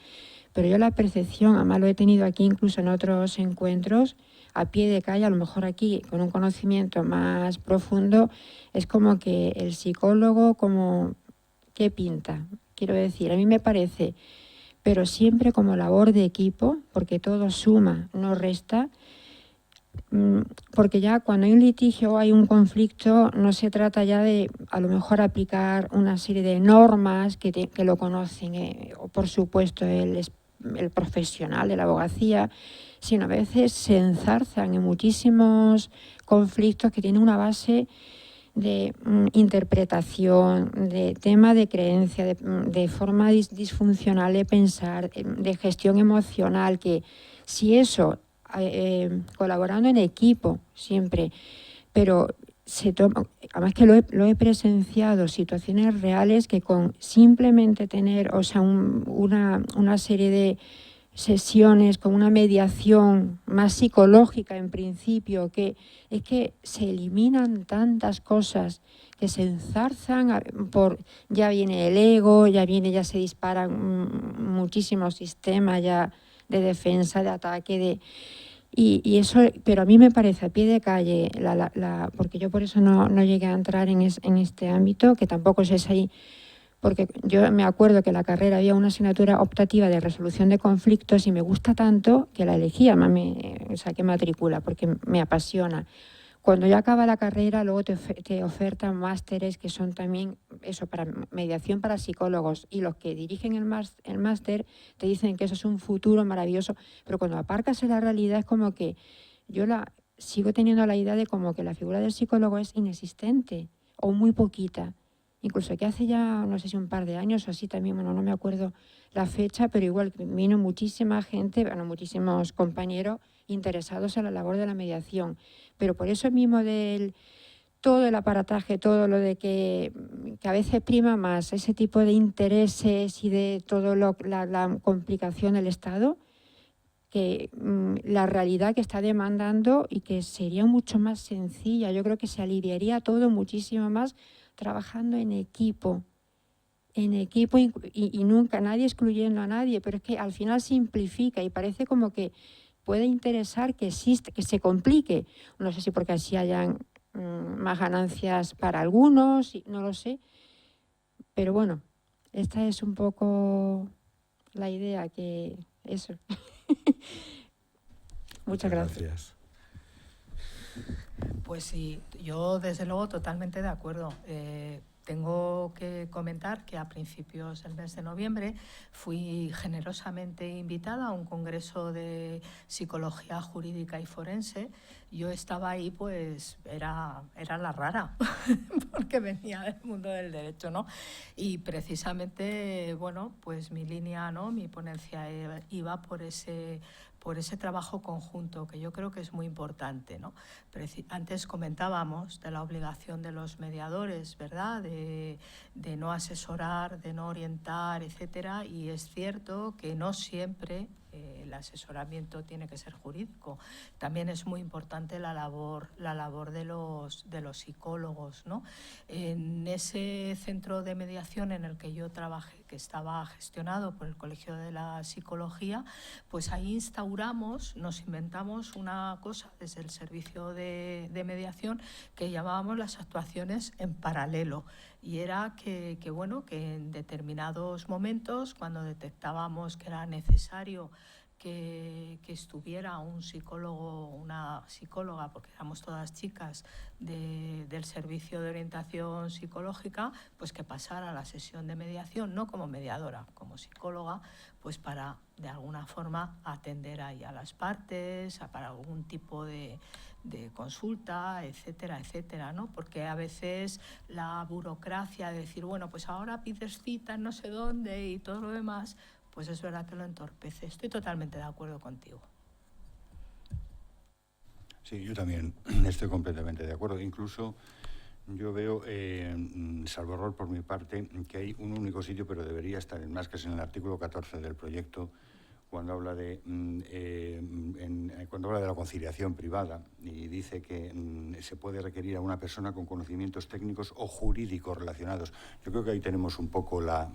Pero yo la percepción, además lo he tenido aquí incluso en otros encuentros, a pie de calle, a lo mejor aquí con un conocimiento más profundo, es como que el psicólogo, como, ¿qué pinta? Quiero decir, a mí me parece, pero siempre como labor de equipo, porque todo suma, no resta, porque ya cuando hay un litigio o hay un conflicto, no se trata ya de a lo mejor aplicar una serie de normas que lo conocen, o por supuesto el profesional de la abogacía, sino a veces se enzarzan en muchísimos conflictos que tienen una base de interpretación, de tema de creencia, de forma disfuncional de pensar, de gestión emocional, que si eso, colaborando en equipo siempre, pero se toma, además que lo he presenciado, situaciones reales que con simplemente tener, o sea, una serie de sesiones con una mediación más psicológica en principio, que es que se eliminan tantas cosas que se enzarzan ya viene el ego, ya se disparan muchísimos sistemas ya de defensa, de ataque, y eso, pero a mí me parece a pie de calle, porque yo por eso no llegué a entrar en este ámbito, que tampoco es ahí, porque yo me acuerdo que en la carrera había una asignatura optativa de resolución de conflictos y me gusta tanto que la elegí, además me saqué matrícula porque me apasiona. Cuando ya acaba la carrera, luego te ofertan másteres que son también eso, para mediación para psicólogos, y los que dirigen el máster te dicen que eso es un futuro maravilloso, pero cuando aparcas en la realidad es como que yo sigo teniendo la idea de como que la figura del psicólogo es inexistente o muy poquita. Incluso que hace ya, no sé si un par de años o así también, bueno, no me acuerdo la fecha, pero igual vino muchísima gente, bueno, muchísimos compañeros interesados en la labor de la mediación. Pero por eso mismo todo el aparataje, todo lo de que a veces prima más ese tipo de intereses y de todo la complicación del Estado, que la realidad que está demandando, y que sería mucho más sencilla. Yo creo que se aliviaría todo muchísimo más trabajando en equipo y nunca nadie excluyendo a nadie, pero es que al final simplifica y parece como que puede interesar que existe, que se complique. No sé si porque así hayan más ganancias para algunos, no lo sé. Pero bueno, esta es un poco la idea, que eso. Muchas gracias. Pues sí, yo desde luego totalmente de acuerdo. Tengo que comentar que a principios del mes de noviembre fui generosamente invitada a un congreso de psicología jurídica y forense. Yo estaba ahí, pues era la rara, porque venía del mundo del derecho, ¿no? Y precisamente, bueno, pues mi línea, ¿no?, mi ponencia iba por ese trabajo conjunto, que yo creo que es muy importante, ¿no? Antes comentábamos de la obligación de los mediadores, ¿verdad?, de no asesorar, de no orientar, etcétera, y es cierto que no siempre el asesoramiento tiene que ser jurídico. También es muy importante la labor de los psicólogos, ¿no? En ese centro de mediación en el que yo trabajé, que estaba gestionado por el Colegio de la Psicología, pues ahí nos inventamos una cosa desde el servicio de mediación que llamábamos las actuaciones en paralelo. Y era que en determinados momentos, cuando detectábamos que era necesario que estuviera un psicólogo, una psicóloga, porque éramos todas chicas del servicio de orientación psicológica, pues que pasara a la sesión de mediación, no como mediadora, como psicóloga, pues para de alguna forma atender ahí a las partes, para algún tipo de consulta, etcétera, etcétera, ¿no? Porque a veces la burocracia de decir, bueno, pues ahora pides cita en no sé dónde y todo lo demás, pues es verdad que lo entorpece. Estoy totalmente de acuerdo contigo. Sí, yo también estoy completamente de acuerdo. Incluso yo veo, salvo error por mi parte, que hay un único sitio, pero debería estar en más, que es en el artículo 14 del proyecto, cuando habla de la conciliación privada, y dice que se puede requerir a una persona con conocimientos técnicos o jurídicos relacionados. Yo creo que ahí tenemos un poco la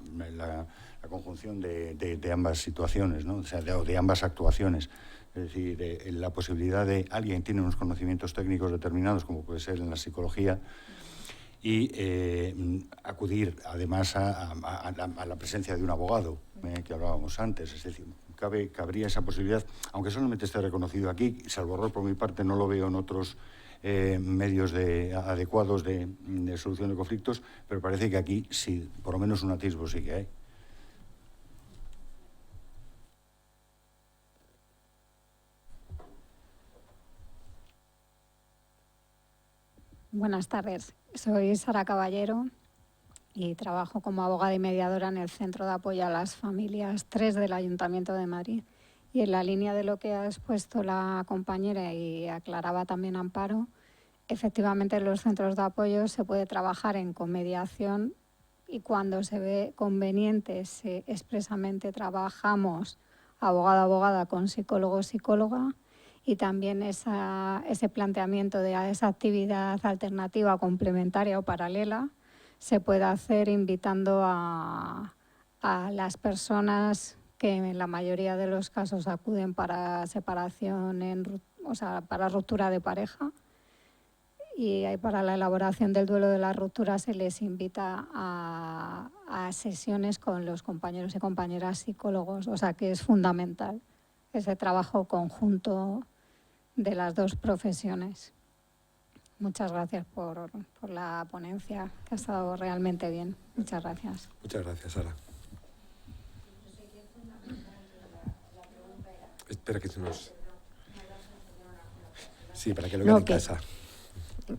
conjunción de ambas situaciones, ¿no? O sea, de ambas actuaciones. Es decir, la posibilidad de alguien tiene unos conocimientos técnicos determinados, como puede ser en la psicología, y acudir además a la presencia de un abogado, que hablábamos antes. Es decir, cabría esa posibilidad, aunque solamente esté reconocido aquí, salvo error por mi parte, no lo veo en otros medios adecuados de solución de conflictos, pero parece que aquí sí, por lo menos un atisbo sí que hay. Buenas tardes. Soy Sara Caballero y trabajo como abogada y mediadora en el Centro de Apoyo a las Familias 3 del Ayuntamiento de Madrid. Y en la línea de lo que ha expuesto la compañera y aclaraba también Amparo, efectivamente en los centros de apoyo se puede trabajar con mediación y cuando se ve conveniente expresamente trabajamos abogado-abogada con psicólogo-psicóloga. Y también ese planteamiento de esa actividad alternativa, complementaria o paralela se puede hacer invitando a las personas que en la mayoría de los casos acuden para separación, para ruptura de pareja. Y para la elaboración del duelo de la ruptura se les invita a sesiones con los compañeros y compañeras psicólogos. O sea que es fundamental ese trabajo conjunto de las dos profesiones. Muchas gracias por la ponencia, que ha estado realmente bien. Muchas gracias. Muchas gracias, Sara. Espera que se nos... Sí, para que lo vean en casa.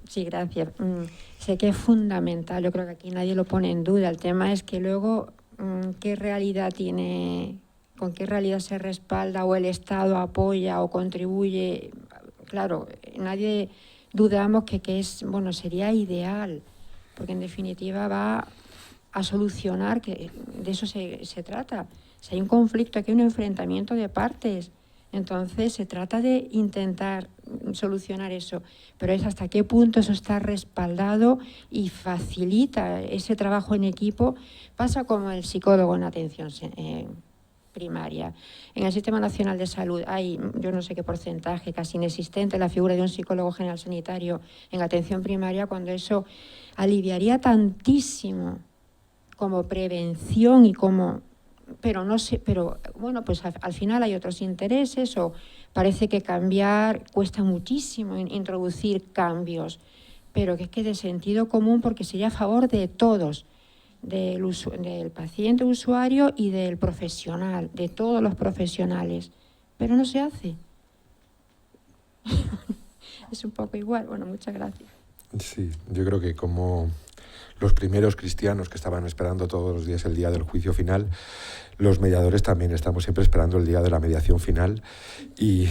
Sí, gracias. Sé que es fundamental, yo creo que aquí nadie lo pone en duda. El tema es que luego, ¿qué realidad tiene, con qué realidad se respalda o el Estado apoya o contribuye? Claro, nadie dudamos que es, bueno, sería ideal, porque en definitiva va a solucionar, que de eso se trata. Si hay un conflicto, aquí hay un enfrentamiento de partes. Entonces se trata de intentar solucionar eso, pero es hasta qué punto eso está respaldado y facilita ese trabajo en equipo. Pasa como el psicólogo en atención primaria. En el Sistema Nacional de Salud hay, yo no sé qué porcentaje, casi inexistente, la figura de un psicólogo general sanitario en atención primaria, cuando eso aliviaría tantísimo como prevención y como... Pero no sé, pero bueno, pues al final hay otros intereses o parece que cambiar cuesta muchísimo introducir cambios, pero que es que de sentido común, porque sería a favor de todos, del paciente usuario y del profesional, de todos los profesionales, pero no se hace. Es un poco igual. Bueno, muchas gracias. Sí, yo creo que como los primeros cristianos que estaban esperando todos los días el día del juicio final, los mediadores también estamos siempre esperando el día de la mediación final, y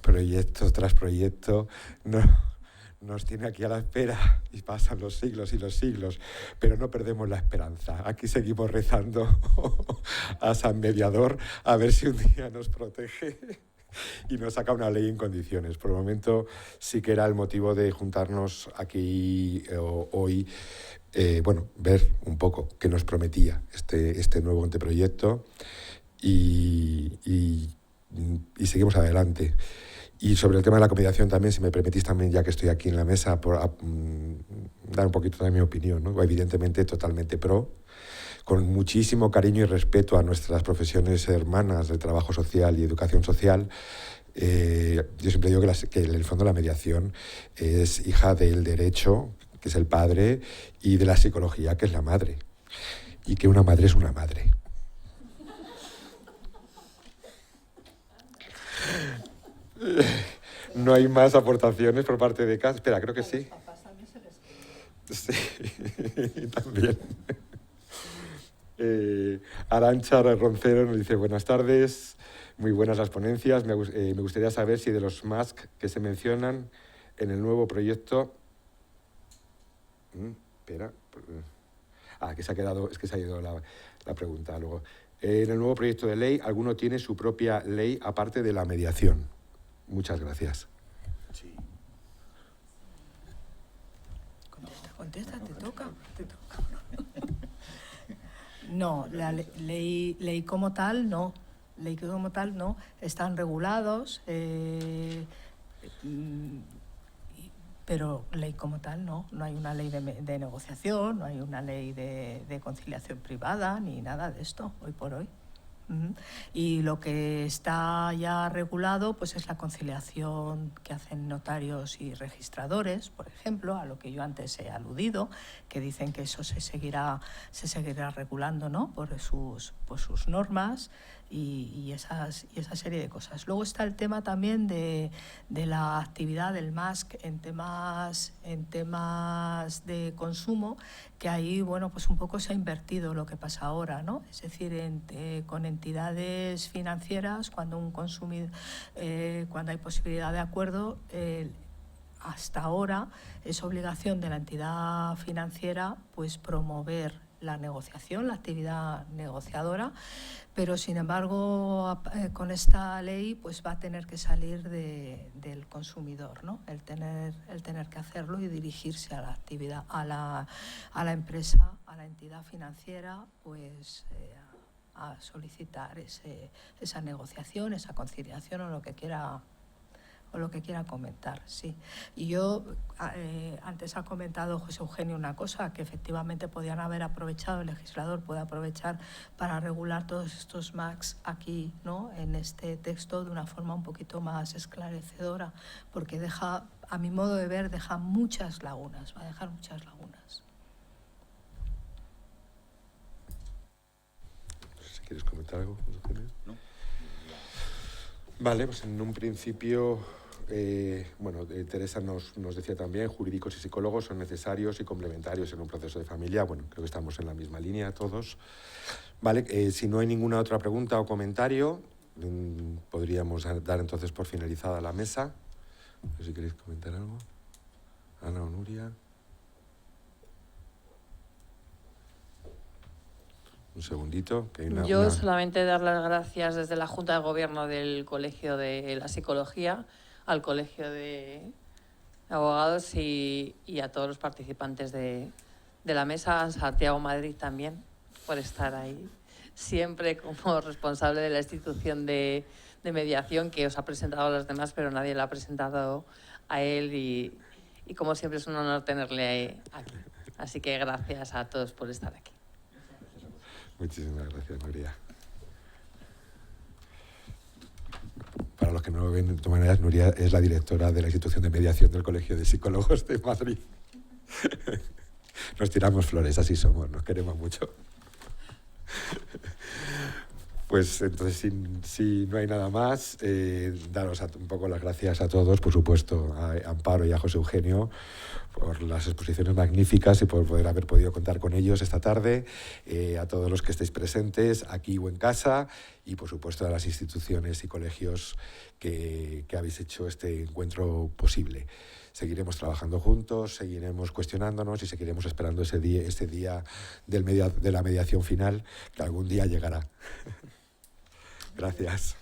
proyecto tras proyecto nos tiene aquí a la espera y pasan los siglos y los siglos, pero no perdemos la esperanza. Aquí seguimos rezando a San Mediador a ver si un día nos protege y nos saca una ley en condiciones. Por el momento sí que era el motivo de juntarnos aquí hoy, ver un poco qué nos prometía este nuevo anteproyecto y seguimos adelante. Y sobre el tema de la mediación también, si me permitís también, ya que estoy aquí en la mesa, dar un poquito de mi opinión, ¿no? Evidentemente totalmente pro, con muchísimo cariño y respeto a nuestras profesiones hermanas de trabajo social y educación social. Yo siempre digo que en el fondo la mediación es hija del derecho, que es el padre, y de la psicología, que es la madre. Y que una madre es una madre. No hay más aportaciones por parte de casa. Espera, creo que sí. Sí, también. Arantxa Roncero nos dice: buenas tardes, muy buenas las ponencias. Me gustaría saber si de los MASC que se mencionan en el nuevo proyecto... espera. Que se ha ido la pregunta luego. En el nuevo proyecto de ley, ¿alguno tiene su propia ley aparte de la mediación? Muchas gracias. Sí. Contesta, te toca. No, la ley como tal no. Ley como tal no. Están regulados, pero ley como tal no. No hay una ley de negociación, no hay una ley de conciliación privada, ni nada de esto, hoy por hoy. Y lo que está ya regulado pues es la conciliación que hacen notarios y registradores, por ejemplo, a lo que yo antes he aludido, que dicen que eso se seguirá regulando, ¿no?, por sus normas y esa serie de cosas. Luego está el tema también de la actividad del MASC en temas de consumo, que ahí, bueno, pues un poco se ha invertido lo que pasa ahora, ¿no? Es decir, con entidades financieras, cuando hay posibilidad de acuerdo, hasta ahora es obligación de la entidad financiera pues promover la negociación, la actividad negociadora, pero sin embargo con esta ley pues va a tener que salir del consumidor, ¿no? El tener que hacerlo y dirigirse a la actividad, a la empresa, a la entidad financiera, pues a solicitar esa negociación, esa conciliación o lo que quiera comentar, sí. Y yo, antes ha comentado José Eugenio una cosa, que efectivamente podían haber aprovechado, el legislador puede aprovechar para regular todos estos MACs aquí, ¿no?, en este texto de una forma un poquito más esclarecedora, porque deja, a mi modo de ver, deja muchas lagunas, va a dejar muchas lagunas. Si quieres comentar algo, José Eugenio. No. Vale, pues en un principio, Teresa nos decía también, jurídicos y psicólogos son necesarios y complementarios en un proceso de familia. Bueno, creo que estamos en la misma línea todos. Vale, si no hay ninguna otra pregunta o comentario, podríamos dar entonces por finalizada la mesa. No sé si queréis comentar algo. Ana o Nuria. Un segundito. Que hay Yo solamente dar las gracias desde la Junta de Gobierno del Colegio de la Psicología, al Colegio de Abogados y a todos los participantes de la mesa, a Santiago Madrid también, por estar ahí siempre como responsable de la institución de mediación, que os ha presentado a los demás, pero nadie le ha presentado a él y como siempre es un honor tenerle aquí. Así que gracias a todos por estar aquí. Muchísimas gracias, Nuria. Para los que no lo ven, de todas maneras, Nuria es la directora de la institución de mediación del Colegio de Psicólogos de Madrid. Nos tiramos flores, así somos, nos queremos mucho. Pues entonces, si no hay nada más, daros un poco las gracias a todos, por supuesto, a Amparo y a José Eugenio, por las exposiciones magníficas y por haber podido contar con ellos esta tarde, a todos los que estéis presentes, aquí o en casa, y por supuesto a las instituciones y colegios que habéis hecho este encuentro posible. Seguiremos trabajando juntos, seguiremos cuestionándonos y seguiremos esperando este día de la mediación final, que algún día llegará. Gracias.